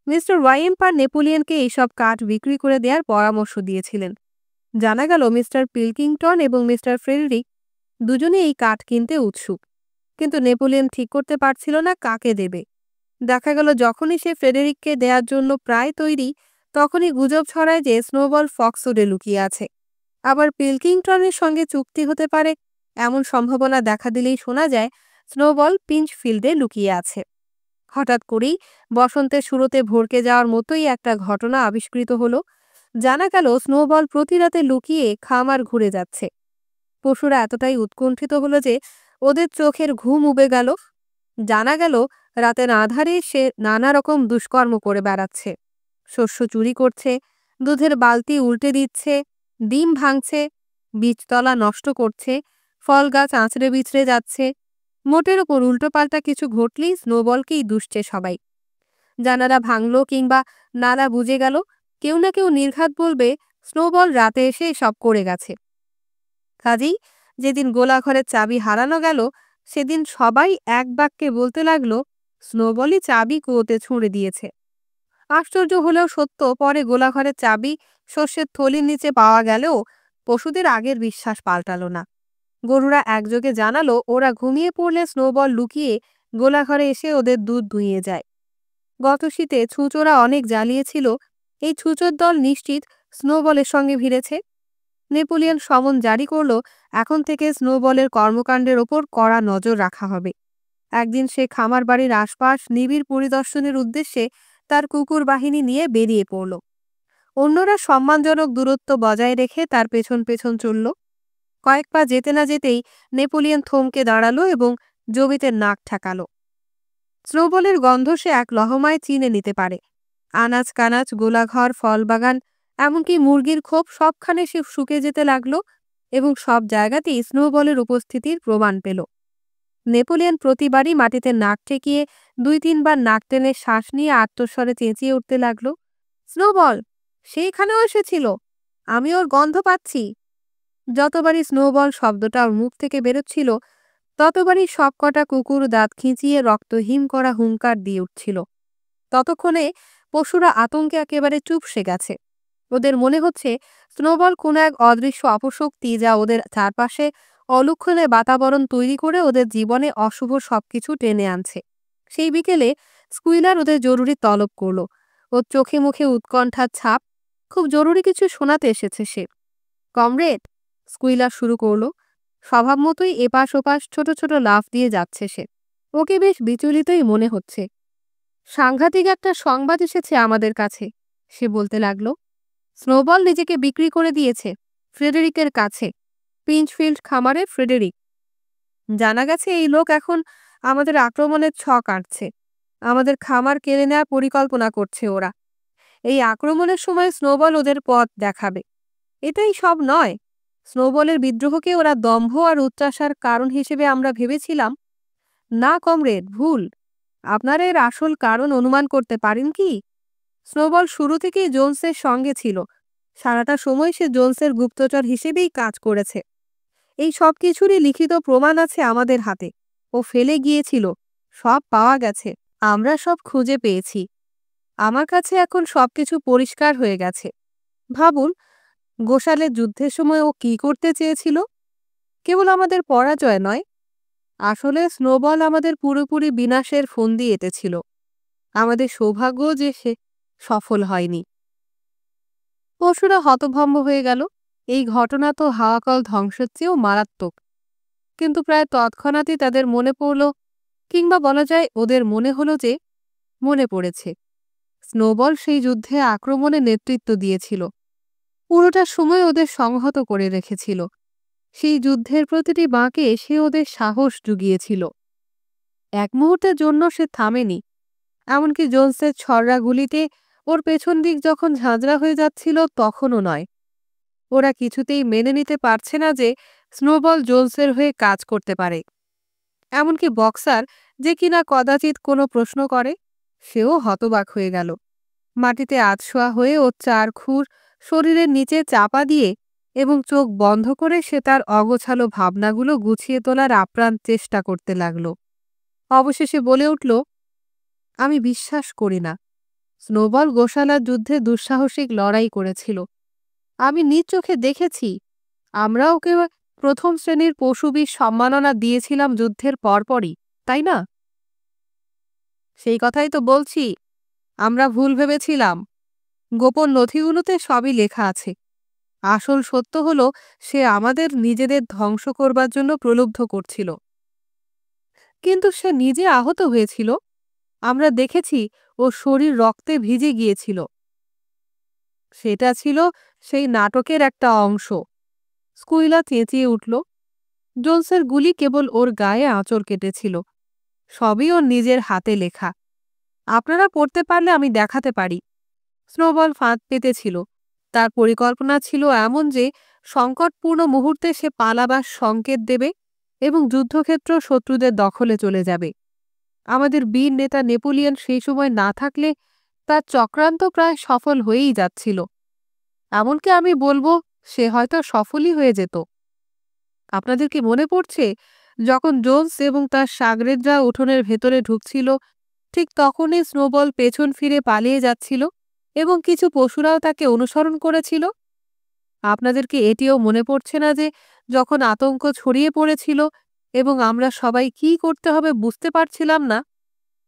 মিস্টার ওয়াইএম্পার নেপোলিয়নকে এইসব কাঠ বিক্রি করে দেওয়ার পরামর্শ দিয়েছিলেন। জানা গেল মিস্টার পিলকিংটন এবং মিস্টার ফ্রেডেরিক দুজনে এই কাঠ কিনতে উৎসুক, কিন্তু নেপোলিয়ন ঠিক করতে পারছিল না কাকে দেবে। দেখা গেল যখনই সে ফ্রেডেরিককে দেওয়ার জন্য প্রায় তৈরি, তখনই গুজব ছড়ায় যে স্নোবল ফক্সউডে লুকিয়ে আছে। আবার পিলকিংটনের সঙ্গে চুক্তি হতে পারে এমন সম্ভাবনা দেখা দিলেই শোনা যায় স্নোবল পিঞ্চফিল্ডে লুকিয়ে আছে। হঠাৎ করেই বসন্তের শুরুতে ভড়কে যাওয়ার মতোই একটা ঘটনা আবিষ্কৃত হলো। জানা গেল স্নোবল প্রতি রাতে লুকিয়ে খামার ঘুরে যাচ্ছে। পশুরা এতটাই উৎকণ্ঠিত হলো যে ওদের চোখের ঘুম উবে গেল। জানা গেল রাতের আঁধারে সে নানা রকম দুষ্কর্ম করে বেড়াচ্ছে। শস্য চুরি করছে, দুধের বালতি উল্টে দিচ্ছে, ডিম ভাঙছে, বীজতলা নষ্ট করছে, ফল গাছ আঁচড়ে বিছড়ে যাচ্ছে। মোটের ওপর উল্টোপাল্টা কিছু ঘটলেই স্নোবলকেই দুষছে সবাই। জানালা ভাঙলো কিংবা নালা বুজে গেল, কেউ না কেউ নির্ঘাত বলবে স্নোবল রাতে এসে সব করে গেছে। কাজেই যেদিন গোলাঘরের চাবি হারানো গেল, সেদিন সবাই এক বাক্যে বলতে লাগলো স্নোবলই চাবি কুয়োতে ছুঁড়ে দিয়েছে। আশ্চর্য হলেও সত্য, পরে গোলাঘরের চাবি শস্যের থলির নিচে পাওয়া গেলেও পশুদের আগের বিশ্বাস পাল্টালো না। গরুরা একযোগে জানালো ওরা ঘুমিয়ে পড়লে স্নোবল লুকিয়ে গোলাঘরে এসে ওদের দুধ দুইয়ে যায়। গত শীতে ছুঁচোরা অনেক জ্বালিয়েছিল, এই ছুঁচোর দল নিশ্চিত স্নোবলের সঙ্গে ভিড়েছে। নেপোলিয়ন সমন জারি করল, এখন থেকে স্নোবলের কর্মকাণ্ডের ওপর কড়া নজর রাখা হবে। একদিন সে খামার বাড়ির আশপাশ নিবিড় পরিদর্শনের উদ্দেশ্যে তার কুকুর বাহিনী নিয়ে বেরিয়ে পড়ল। অন্যরা সম্মানজনক দূরত্ব বজায় রেখে তার পেছন পেছন চলল। কয়েক পা যেতে না যেতেই নেপোলিয়ন থমকে দাঁড়ালো এবং জবিতে নাক ঠেকালো। স্নোবলের গন্ধ সে এক লহমায় চিনে নিতে পারে। আনাজ কানাজ, গোলাঘর, ফলবাগান, এমনকি মুরগির খোপ সবখানে সে শুকে যেতে লাগলো এবং সব জায়গাতেই স্নোবলের উপস্থিতির প্রমাণ পেল। নেপোলিয়ন প্রতিবারই মাটিতে নাক ঠেকিয়ে 2-3 বার নাক টেনে শ্বাস নিয়ে আত্মস্বরে চেঁচিয়ে উঠতে লাগলো, স্নোবল সেইখানেও এসেছিল, আমি ওর গন্ধ পাচ্ছি। যতবারই স্নোবল শব্দটা ওর মুখ থেকে বেরোচ্ছিল, ততবারই সবকটা কুকুর দাঁত খিঁচিয়ে রক্তহীন করা হুঙ্কার দিয়ে উঠছিল। ততক্ষণে পশুরা আতঙ্কে একেবারে চুপসে গেছে। ওদের মনে হচ্ছে স্নোবল কোনো এক অদৃশ্য অপশক্তি যা ওদের চারপাশে অলক্ষণে বাতাবরণ তৈরি করে ওদের জীবনে অশুভ সবকিছু টেনে আনছে। সেই বিকেলে স্কুইলার ওদের জরুরি তলব করল। ওর চোখে মুখে উৎকণ্ঠার ছাপ। খুব জরুরি কিছু শোনাতে এসেছে সে। কমরেড, স্কুইলার শুরু করল। স্বভাব মতোই এপাশ ওপাশ ছোট ছোট লাফ দিয়ে যাচ্ছে সে। ওকে বেশ বিচলিতই মনে হচ্ছে। সাংঘাতিক একটা সংবাদ এসেছে আমাদের কাছে, সে বলতে লাগলো। স্নোবল নিজেকে বিক্রি করে দিয়েছে ফ্রেডেরিকের কাছে, পিঞ্চফিল্ড খামারে ফ্রেডেরিক। জানা গেছে এই লোক এখন আমাদের আক্রমণের ছক আঁটছে। আমাদের খামার কেড়ে নেওয়ার পরিকল্পনা করছে ওরা। এই আক্রমণের সময় স্নোবল ওদের পথ দেখাবে। এটাই সব নয়, স্নোবলের বিদ্রোহকে ওরা দম্ভ আর উচ্চাসার কারণ হিসেবে আমরা ভেবেছিলাম। না কমরেড, ভুল। আপনারা এর আসল কারণ অনুমান করতে পারেন কি? স্নোবল শুরু থেকেই জোনসের সঙ্গে ছিল। সারাটা সময় সে জোনসের গুপ্তচর হিসেবেই কাজ করেছে। এই সব কিছুরই লিখিত প্রমাণ আছে আমাদের হাতে। ও ফেলে গিয়েছিল সব পাওয়া গেছে। আমরা সব খুঁজে পেয়েছি। আমার কাছে এখন সবকিছু পরিষ্কার হয়ে গেছে। ভাবুন, গোশালের যুদ্ধের সময় ও কি করতে চেয়েছিল? কেবল আমাদের পরাজয় নয়, আসলে স্নোবল আমাদের পুরোপুরি বিনাশের ফন্দি এঁটেছিল। আমাদের সৌভাগ্য যে সে সফল হয়নি। পশুরা হতভম্ব হয়ে গেল। এই ঘটনা তো হাওয়াকল ধ্বংসের চেয়েও মারাত্মক। কিন্তু প্রায় তৎক্ষণাৎই তাদের মনে পড়ল, কিংবা বলা যায় ওদের মনে হলো যে মনে পড়েছে স্নোবল সেই যুদ্ধে আক্রমণে নেতৃত্ব দিয়েছিল। পুরোটা সময় ওদের সংহত করে রেখেছিল। সেই যুদ্ধের প্রতিটি বাঁকে সে ওদের সাহস জুগিয়েছিল। এক মুহূর্তের জন্য সে থামেনি। এমনকি জোন্সের ছররা গুলিতে ওর পেছন দিক যখন ঝাঁঝরা হয়ে যাচ্ছিল তখনও নয়। ওরা কিছুতেই মেনে নিতে পারছে না যে স্নোবল জোন্সের হয়ে কাজ করতে পারে। এমনকি বক্সার, যে কিনা কদাচিৎ কোনো প্রশ্ন করে, সেও হতবাক হয়ে গেল। মাটিতে আধশোয়া হয়ে ও চারখুর শরীরের নিচে চাপা দিয়ে এবং চোখ বন্ধ করে সে তার অগোছালো ভাবনাগুলো গুছিয়ে তোলার আপ্রাণ চেষ্টা করতে লাগল। অবশেষে বলে উঠল, আমি বিশ্বাস করি না। স্নোবল গোশালার যুদ্ধে দুঃসাহসিক লড়াই করেছিল। আমি নিজ চোখে দেখেছি। আমরা ওকে প্রথম শ্রেণীর পশুবীর সম্মাননা দিয়েছিলাম যুদ্ধের পরপরই, তাই না? সেই কথাই তো বলছি। আমরা ভুল ভেবেছিলাম। গোপন নথিগুলোতে সবই লেখা আছে। আসল সত্য হলো সে আমাদের নিজেদের ধ্বংস করবার জন্য প্রলুব্ধ করছিল। কিন্তু সে নিজে আহত হয়েছিল। আমরা দেখেছি ওর শরীর রক্তে ভিজে গিয়েছিল। সেটা ছিল সেই নাটকের একটা অংশ। স্কুইলা চেঁচিয়ে উঠল। জোন্সের গুলি কেবল ওর গায়ে আঁচড় কেটেছিল। সবই ওর নিজের হাতে লেখা। আপনারা পড়তে পারলে আমি দেখাতে পারি। স্নোবল ফাঁদ পেতেছিল। তার পরিকল্পনা ছিল এমন যে সংকটপূর্ণ মুহূর্তে সে পালাবার সংকেত দেবে এবং যুদ্ধক্ষেত্র শত্রুদের দখলে চলে যাবে। আমাদের বীর নেতা নেপোলিয়ন সেই সময় না থাকলে তার চক্রান্ত প্রায় সফল হয়েই যাচ্ছিল। এমনকি আমি বলবো সে হয়তো সফলই হয়ে যেত। আপনাদের কি মনে পড়ছে, যখন জোন্স এবং তার সাগরেদরা উঠোনের ভেতরে ঢুকছিল, ঠিক তখনই স্নোবল পেছন ফিরে পালিয়ে যাচ্ছিল এবং কিছু পশুরাও তাকে অনুসরণ করেছিল? আপনাদের কি এটিও মনে পড়ছে না যে যখন আতঙ্ক ছড়িয়ে পড়েছিল এবং আমরা সবাই কী করতে হবে বুঝতে পারছিলাম না,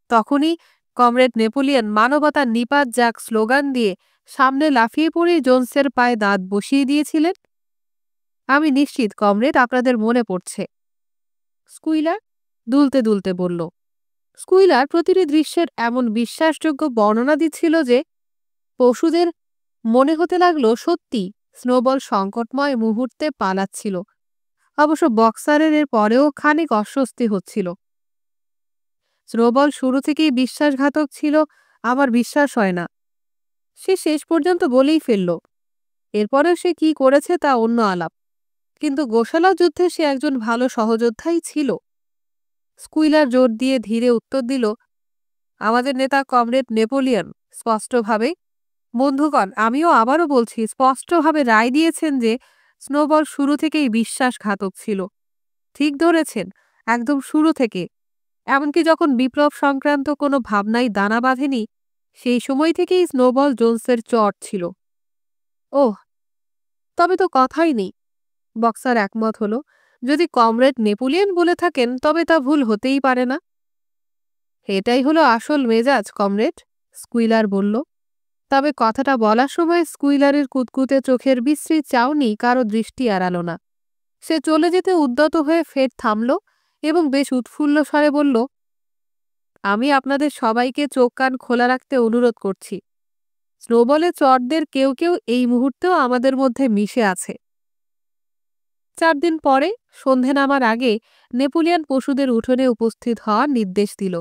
তখনই কমরেড নেপোলিয়ন মানবতার নিপাত যাক স্লোগান দিয়ে সামনে লাফিয়ে পড়ে জোন্সের পায়ে দাঁত বসিয়ে দিয়েছিলেন? আমি নিশ্চিত কমরেড আপনাদের মনে পড়ছে। স্কুইলার দুলতে দুলতে বলল। স্কুইলার প্রতিটি দৃশ্যের এমন বিশ্বাসযোগ্য বর্ণনা দিচ্ছিল যে পশুদের মনে হতে লাগলো সত্যি স্নোবল সংকটময় মুহূর্তে পালাচ্ছিল। অবশ্য বক্সারের এর পরেও খানিক অস্বস্তি হচ্ছিল। স্নোবল শুরু থেকেই বিশ্বাসঘাতক ছিল, আমার বিশ্বাস হয় না। সে শেষ পর্যন্ত বলেই ফেলল। এরপরেও সে কি করেছে তা অন্য আলাপ, কিন্তু গোশালা যুদ্ধে সে একজন ভালো সহযোদ্ধাই ছিল। স্কুইলার জোর দিয়ে ধীরে উত্তর দিল, আমাদের নেতা কমরেড নেপোলিয়ন স্পষ্টভাবে, বন্ধুগণ আমিও আবারও বলছি, স্পষ্টভাবে রায় দিয়েছেন যে স্নোবল শুরু থেকেই বিশ্বাসঘাতক ছিল। ঠিক ধরেছেন, একদম শুরু থেকে। এমনকি যখন বিপ্লব সংক্রান্ত কোনো ভাবনাই দানা বাঁধেনি, সেই সময় থেকেই স্নোবল জোন্সের চট ছিল। ওহ, তবে তো কথাই নেই। বক্সার একমত হল। যদি কমরেড নেপোলিয়ন বলে থাকেন তবে তা ভুল হতেই পারে না। এটাই হলো আসল মেজাজ, কমরেড, স্কুইলার বলল। তবে কথাটা বলার সময় স্কুইলারের কুতকুতে চোখের বিশ্রী চাউনি কারো দৃষ্টি এড়াল না। সে চলে যেতে উদ্যত হয়ে ফের থামল এবং বেশ উৎফুল্ল স্বরে বলল, আমি আপনাদের সবাইকে চোখ কান খোলা রাখতে অনুরোধ করছি। স্নোবলের চরদের কেউ কেউ এই মুহূর্তেও আমাদের মধ্যে মিশে আছে। 4 দিন পরে সন্ধে নামার আগে নেপোলিয়ন পশুদের উঠোনে উপস্থিত হওয়ার নির্দেশ দিল।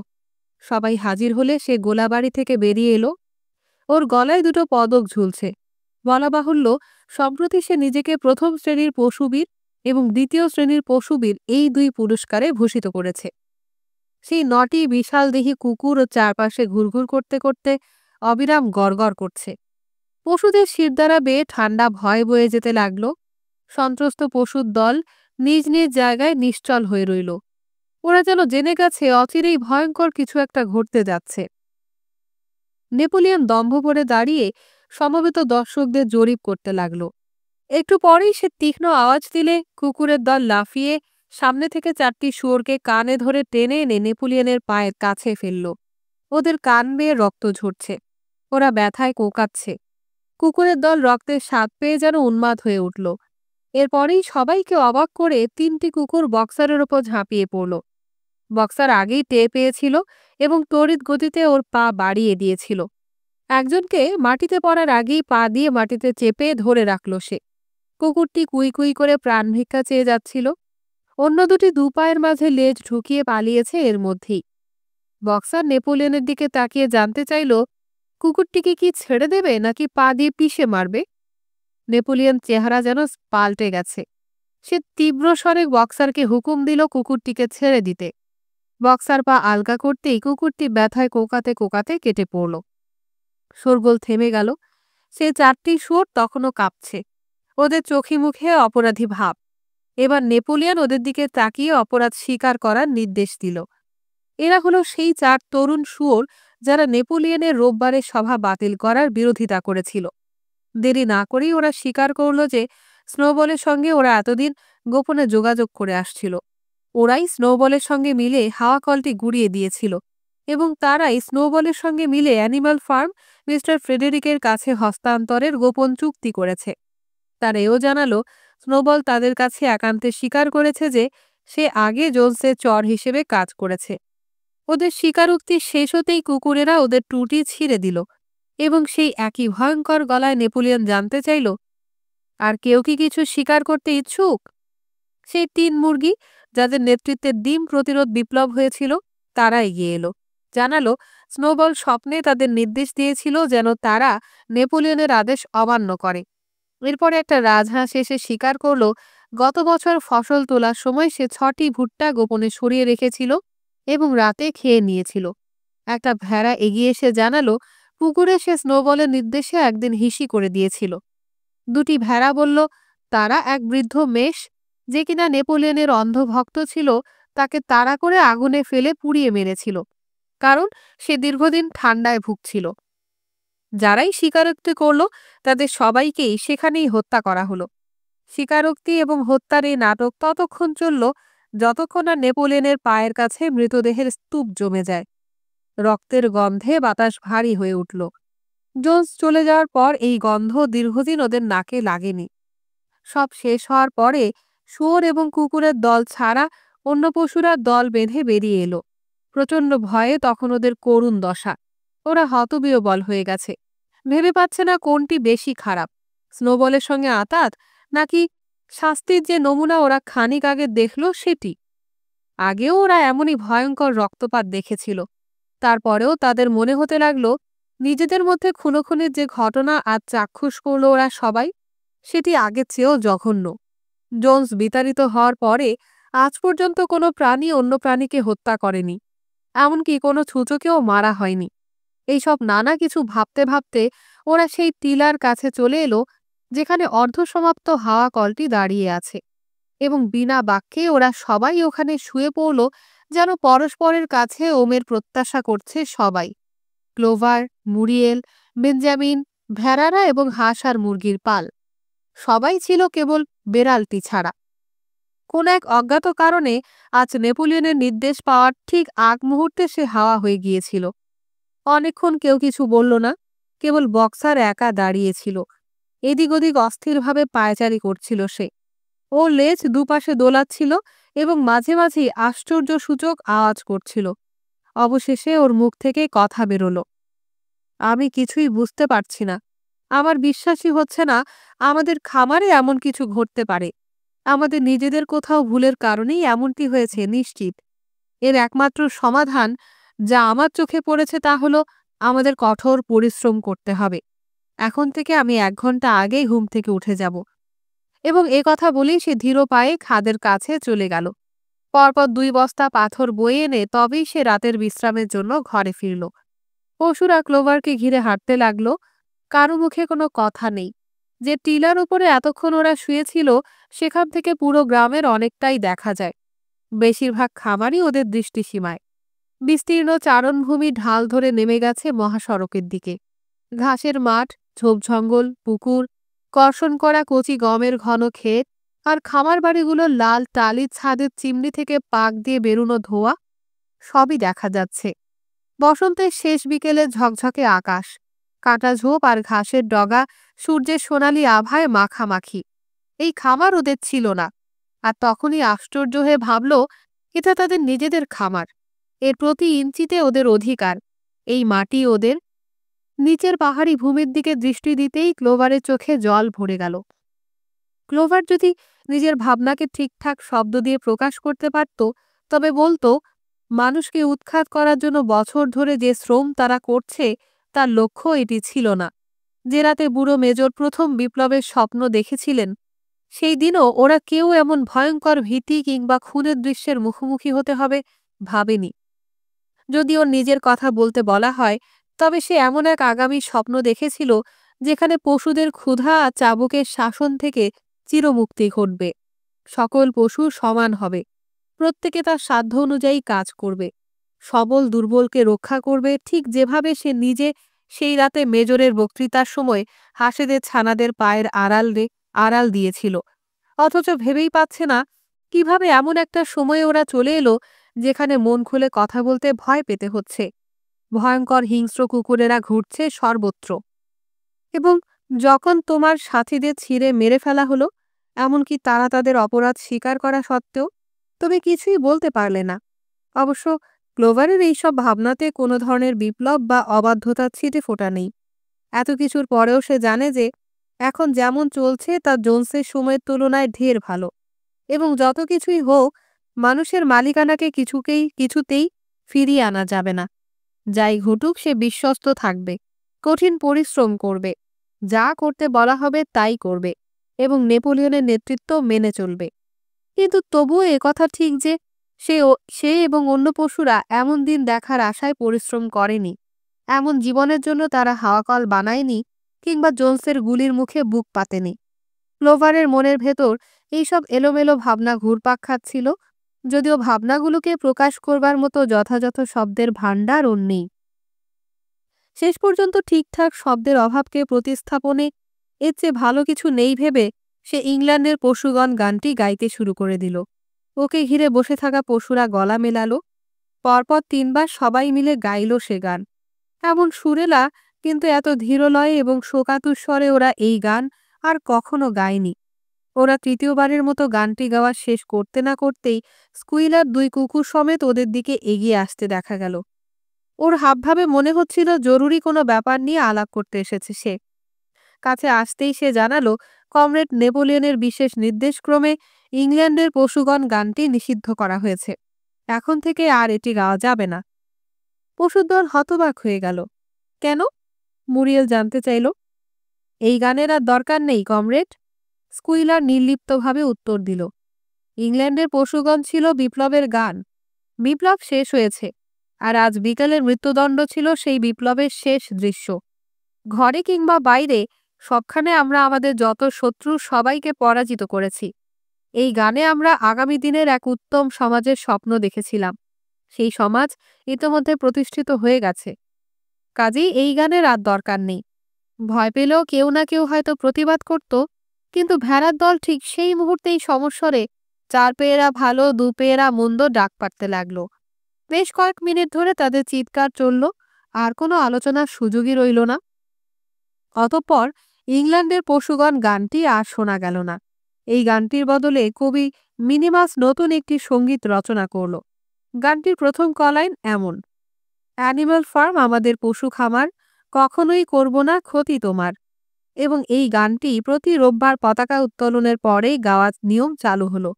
সবাই হাজির হলে সে গোলাবাড়ি থেকে বেরিয়ে এলো। ওর গলায় দুটো পদক ঝুলছে। বলা বাহুল্য, সম্প্রতি সে নিজেকে প্রথম শ্রেণীর পশুবীর এবং দ্বিতীয় শ্রেণীর পশুবীর এই 2 পুরস্কারে ভূষিত করেছে। সেই 9টি বিশালদেহী কুকুর ও চারপাশে ঘুরঘুর করতে করতে অবিরাম গড়গড় করছে। পশুদের শিরদাঁড়া বেয়ে ঠান্ডা ভয় বয়ে যেতে লাগল। সন্ত্রস্ত পশুর দল নিজ নিজ জায়গায় নিশ্চল হয়ে রইল। ওরা যেন জেনে গেছে অচিরেই ভয়ঙ্কর কিছু একটা ঘটতে যাচ্ছে। নেপোলিয়ন দম্ভ ভরে দাঁড়িয়ে সমবেত দর্শকদের জরিপ করতে লাগলো। একটু পরেই সে তীক্ষ্ণ আওয়াজ দিলে কুকুরের দল লাফিয়ে সামনে থেকে 4টি শুয়োরকে কানে ধরে টেনে এনে নেপোলিয়নের পায়ের কাছে ফেলল। ওদের কান বেয়ে রক্ত ঝরছে, ওরা ব্যথায় কোঁকাচ্ছে। কুকুরের দল রক্তের স্বাদ পেয়ে যেন উন্মাদ হয়ে উঠল। এরপরেই সবাইকে অবাক করে 3টি কুকুর বক্সারের ওপর ঝাঁপিয়ে পড়ল। বক্সার আগেই টের পেয়েছিল এবং তড়িৎ গতিতে ওর পা বাড়িয়ে দিয়েছিল। একজনকে মাটিতে পড়ার আগেই পা দিয়ে মাটিতে চেপে ধরে রাখল সে। কুকুরটি কুই কুই করে প্রাণ ভিক্ষা চেয়ে যাচ্ছিল। অন্য দুটি দুপায়ের মাঝে লেজ ঢুকিয়ে পালিয়েছে এর মধ্যেই। বক্সার নেপোলিয়নের দিকে তাকিয়ে জানতে চাইল, কুকুরটিকে কি ছেড়ে দেবে নাকি পা দিয়ে পিষে মারবে? নেপোলিয়ন চেহারা যেন পাল্টে গেছে। সে তীব্র স্বরে বক্সারকে হুকুম দিল কুকুরটিকে ছেড়ে দিতে। বক্সার পা আলগা করতেই কুকুরটি ব্যথায় কোকাতে কোকাতে কেটে পড়ল। শোরগোল থেমে গেল। সে 4টি শুয়োর তখনও কাঁপছে, ওদের চোখে মুখে অপরাধী ভাব। এবার নেপোলিয়ন ওদের দিকে তাকিয়ে অপরাধ স্বীকার করার নির্দেশ দিল। এরা হলো সেই 4 তরুণ শুয়োর যারা নেপোলিয়নের রোববারের সভা বাতিল করার বিরোধিতা করেছিল। দেরি না করেই ওরা স্বীকার করল যে স্নোবলের সঙ্গে ওরা এতদিন গোপনে যোগাযোগ করে আসছিল। ওরাই স্নোবলের সঙ্গে মিলে হাওয়া কলটি গুড়িয়ে দিয়েছিল এবং তারাই স্নোবলের সঙ্গে মিলে অ্যানিমাল ফার্ম মিস্টার ফ্রেডেরিকের কাছে হস্তান্তরের গোপন চুক্তি করেছে। তারা এও জানালো, স্নোবল তাদের কাছে একান্তে স্বীকার করেছে যে সে আগে জোনসের চর হিসেবে কাজ করেছে। ওদের স্বীকারোক্তি শেষ হতেই কুকুরেরা ওদের টুটি ছিঁড়ে দিল এবং সেই একই ভয়ঙ্কর গলায় নেপোলিয়ন জানতে চাইল, আর কেউ কি কিছু স্বীকার করতে ইচ্ছুক? সেই 3 মুরগি যাদের নেতৃত্বে ডিম প্রতিরোধ বিপ্লব হয়েছিল তারা এগিয়ে এলো। জানালো, স্নোবল স্বপ্নে তাদের নির্দেশ দিয়েছিল যেন তারা নেপোলিয়নের আদেশ অমান্য করে। এরপরে একটা রাজহাঁস এসে স্বীকার করল, গত বছর ফসল তোলার সময় সে 6টি ভুট্টা গোপনে সরিয়ে রেখেছিল এবং রাতে খেয়ে নিয়েছিল। একটা ভেড়া এগিয়ে এসে জানালো, পুকুরে সে স্নোবলের নির্দেশে একদিন হিসি করে দিয়েছিল। 2টি ভেড়া বলল, তারা এক বৃদ্ধ মেষ, যে কিনা নেপোলিয়নের অন্ধভক্ত ছিল, তাকে তাড়া করে আগুনে ফেলে পুড়িয়ে মেরেছিল, কারণ সে দীর্ঘদিন ঠান্ডায় ভুগছিল। যারাই স্বীকারোক্তি করল তাদের সবাইকেই সেখানেই হত্যা করা হলো। স্বীকারোক্তি এবং হত্যার এই নাটক ততক্ষণ চলল যতক্ষণ না নেপোলিয়নের পায়ের কাছে মৃতদেহের স্তূপ জমে যায়। রক্তের গন্ধে বাতাস ভারী হয়ে উঠল। জোন্স চলে যাওয়ার পর এই গন্ধ দীর্ঘদিন ওদের নাকে লাগেনি। সব শেষ হওয়ার পরে শুয়োর এবং কুকুরের দল ছাড়া অন্য পশুরা দল বেঁধে বেরিয়ে এলো। প্রচণ্ড ভয়ে তখন ওদের করুণ দশা। ওরা হতবিহ্বল হয়ে গেছে, ভেবে পাচ্ছে না কোনটি বেশি খারাপ, স্নোবলের সঙ্গে আঁতাত নাকি শাস্তির যে নমুনা ওরা খানিক আগে দেখল সেটি। আগেও ওরা এমনই ভয়ঙ্কর রক্তপাত দেখেছিল। তারপরেও তাদের মনে হতে লাগলো নিজেদের মধ্যে খুনোখুনির যে ঘটনা আজ চাক্ষুষ করল ওরা সবাই, সেটি আগের চেয়েও জঘন্য। জোন্স বিতাড়িত হওয়ার পরে আজ পর্যন্ত কোনো প্রাণী অন্য প্রাণীকে হত্যা করেনি, এমনকি কোনো ছুঁচোকেও মারা হয়নি। এইসব নানা কিছু ভাবতে ভাবতে ওরা সেই টিলার কাছে চলে এলো যেখানে অর্ধসমাপ্ত হাওয়া কলটি দাঁড়িয়ে আছে, এবং বিনা বাক্যে ওরা সবাই ওখানে শুয়ে পড়ল যেন পরস্পরের কাছে ওমের প্রত্যাশা করছে সবাই। ক্লোভার, মুরিয়েল, বেঞ্জামিন, ভেড়ারা এবং হাঁস আর মুরগির পাল সবাই ছিল কেবল বেড়ালটি ছাড়া। কোন এক অজ্ঞাত কারণে আজ নেপোলিয়নের নির্দেশ পাওয়ার ঠিক আগ মুহূর্তে সে হাওয়া হয়ে গিয়েছিল। অনেকক্ষণ কেউ কিছু বলল না, কেবল বক্সার একা দাঁড়িয়েছিল। এদিক ওদিক অস্থিরভাবে পায়চারি করছিল সে। ওর লেজ দুপাশে দোলাচ্ছিল এবং মাঝে মাঝেই আশ্চর্যসূচক আওয়াজ করছিল। অবশেষে ওর মুখ থেকে কথা বেরোলো, আমি কিছুই বুঝতে পারছি না। আমার বিশ্বাসই হচ্ছে না আমাদের খামারে এমন কিছু ঘটতে পারে। আমাদের নিজেদের কোথাও ভুলের কারণেই এমনটি হয়েছে নিশ্চিত। এর একমাত্র সমাধান যা আমার চোখে পড়েছে তা হলো আমাদের কঠোর পরিশ্রম করতে হবে। এখন থেকে আমি 1 ঘন্টা আগেই ঘুম থেকে উঠে যাব। এবং এ কথা বলেই সে ধীর পায়ে খাদের কাছে চলে গেল। পরপর 2 বস্তা পাথর বয়ে এনে তবেই সে রাতের বিশ্রামের জন্য ঘরে ফিরল। পশুরা ক্লোভারকে ঘিরে হাঁটতে লাগল। কারো মুখে কোনো কথা নেই। যে টিলার উপরে এতক্ষণ ওরা শুয়েছিল সেখান থেকে পুরো গ্রামের অনেকটাই দেখা যায়। বেশিরভাগ খামারই ওদের দৃষ্টিসীমায়। বিস্তীর্ণ চারণভূমি ঢাল ধরে নেমে গেছে মহাসড়কের দিকে। ঘাসের মাঠ, ঝোপঝঙ্গল, পুকুর, কর্ষণ করা কচি গমের ঘন ক্ষেত, আর খামার বাড়িগুলোর লাল টালির ছাদের চিমনি থেকে পাক দিয়ে বেরুনো ধোঁয়া সবই দেখা যাচ্ছে। বসন্তের শেষ বিকেলে ঝকঝকে আকাশ, কাঁটা ঝোপ আর ঘাসের ডগা সূর্যের সোনালি আভায় মাখামাখি। এই খামার ওদের ছিল না, আর তখনই আশ্চর্য হয়ে ভাবল, এটা তাদের নিজেদের খামার। এর প্রতি ইঞ্চিতে ওদের অধিকার। এই মাটি ওদের। নিচের পাহাড়ি ভূমির দিকে দৃষ্টি দিতেই ক্লোভারের চোখে জল ভরে গেল। ক্লোভার যদি নিজের ভাবনাকে ঠিকঠাক শব্দ দিয়ে প্রকাশ করতে পারত, তবে বলতো, মানুষকে উৎখাত করার জন্য বছর ধরে যে শ্রম তারা করছে, তার লক্ষ্য এটি ছিল না। যে রাতে বুড়ো মেজর প্রথম বিপ্লবের স্বপ্ন দেখেছিলেন, সেই দিনও ওরা কেউ এমন ভয়ঙ্কর ভীতি কিংবা খুনের দৃশ্যের মুখোমুখি হতে হবে ভাবেনি। যদি ওর নিজের কথা বলতে বলা হয়, তবে সে এমন এক আগামী স্বপ্ন দেখেছিল যেখানে পশুদের ক্ষুধা আর চাবুকের শাসন থেকে চিরমুক্তি ঘটবে। সকল পশু সমান হবে, প্রত্যেকে তার সাধ্য অনুযায়ী কাজ করবে, সবল দুর্বলকে রক্ষা করবে, ঠিক যেভাবে সে নিজে সেই রাতে মেজরের বক্তৃতার সময় হাসেদের ছানাদের পায়ের আড়াল দিয়েছিল। অথচ ভেবেই পাচ্ছে না কিভাবে এমন একটা সময়ে ওরা চলে এলো যেখানে মন খুলে কথা বলতে ভয় পেতে হচ্ছে। ভয়ঙ্কর হিংস্র কুকুরেরা ঘুরছে সর্বত্র, এবং যখন তোমার সাথীদের ছিঁড়ে মেরে ফেলা হলো, এমনকি তারা তাদের অপরাধ স্বীকার করা সত্ত্বেও, তুমি কিছুই বলতে পারলে না। অবশ্য ক্লোভারের এইসব ভাবনাতে কোনো ধরনের বিপ্লব বা অবাধ্যতার ছিটে ফোটা নেই। এত কিছুর পরেও সে জানে যে এখন যেমন চলছে তা জোনসের সময়ের তুলনায় ঢের ভালো, এবং যত কিছুই হোক, মানুষের মালিকানাকে কিছুতেই ফিরিয়ে আনা যাবে না। যাই ঘটুক, সে বিশ্বস্ত থাকবে, কঠিন পরিশ্রম করবে, যা করতে বলা হবে তাই করবে, এবং নেপোলিয়নের নেতৃত্ব মেনে চলবে। কিন্তু তবুও একথা ঠিক যে সে এবং অন্য পশুরা এমন দিন দেখার আশায় পরিশ্রম করেনি। এমন জীবনের জন্য তারা হাওয়াকল বানায়নি কিংবা জোনসের গুলির মুখে বুক পাতেনি। ক্লোভারের মনের ভেতর এইসব এলোমেলো ভাবনা ঘুরপাক খাচ্ছিল, যদিও ভাবনাগুলোকে প্রকাশ করবার মতো যথাযথ শব্দের ভাণ্ডার ওর নেই। শেষ পর্যন্ত ঠিকঠাক শব্দের অভাবকে প্রতিস্থাপনে এর চেয়ে ভালো কিছু নেই ভেবে সে ইংল্যান্ডের পশুগণ গানটি গাইতে শুরু করে দিল। ওকে ঘিরে বসে থাকা পশুরা গলা মেলালো। পরপর 3 বার সবাই মিলে গাইল সে গান। এমন সুরেলা কিন্তু এত ধীরলয়ে এবং শোকাতুর স্বরে ওরা এই গান আর কখনো গায়নি। ওরা তৃতীয়বারের মতো গানটি গাওয়া শেষ করতে না করতেই স্কুইলার 2 কুকুর সমেত ওদের দিকে এগিয়ে আসতে দেখা গেল। ওর হাবভাবে মনে হচ্ছিল জরুরি কোনো ব্যাপার নিয়ে আলাপ করতে এসেছে সে। কাছে আসতেই সে জানালো, কমরেড নেপোলিয়নের বিশেষ নির্দেশক্রমে ইংল্যান্ডের পশুগণ গানটি নিষিদ্ধ করা হয়েছে। এখন থেকে আর এটি গাওয়া যাবে না। পশুদল হতবাক হয়ে গেল। কেন? মুরিয়েল জানতে চাইল। এই গানের আর দরকার নেই কমরেড, স্কুইলার নির্লিপ্তভাবে উত্তর দিল। ইংল্যান্ডের পশুগণ ছিল বিপ্লবের গান। বিপ্লব শেষ হয়েছে, আর আজ বিকেলের মৃত্যুদণ্ড ছিল সেই বিপ্লবের শেষ দৃশ্য। ঘরে কিংবা বাইরে সবখানে আমরা আমাদের যত শত্রু সবাইকে পরাজিত করেছি। এই গানে আমরা আগামী দিনের এক উত্তম সমাজের স্বপ্ন দেখেছিলাম। সেই সমাজ ইতোমধ্যে প্রতিষ্ঠিত হয়ে গেছে। কাজেই এই গানের আর দরকার নেই। ভয় পেলেও কেউ না কেউ হয়তো প্রতিবাদ করত, কিন্তু ভেড়ার দল ঠিক সেই মুহূর্তেই সমস্বরে 4 পেয়েরা ভালো 2 পেয়েরা মন্দ ডাক পাড়তে লাগলো। বেশ কয়েক মিনিট ধরে তাদের চিৎকার চলল, আর কোনো আলোচনার সুযোগই রইল না। অতঃপর ইংল্যান্ডের পশুগণ গানটি আর শোনা গেল না। এই গানটির বদলে কবি মিনিমাস নতুন একটি সঙ্গীত রচনা করল। গানটির প্রথম কলাইন এমন: অ্যানিমাল ফার্ম আমাদের পশু খামার, কখনোই করব না ক্ষতি তোমার। এবং এই গানটি প্রতি রোববার পতাকা উত্তোলনের পরেই গাওয়ার নিয়ম চালু হলো।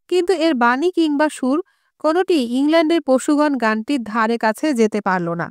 কিন্তু এর বাণী কিংবা সুর কোনোটি ইংল্যান্ডের পশুগণ গানটির ধারে কাছে যেতে পারল না।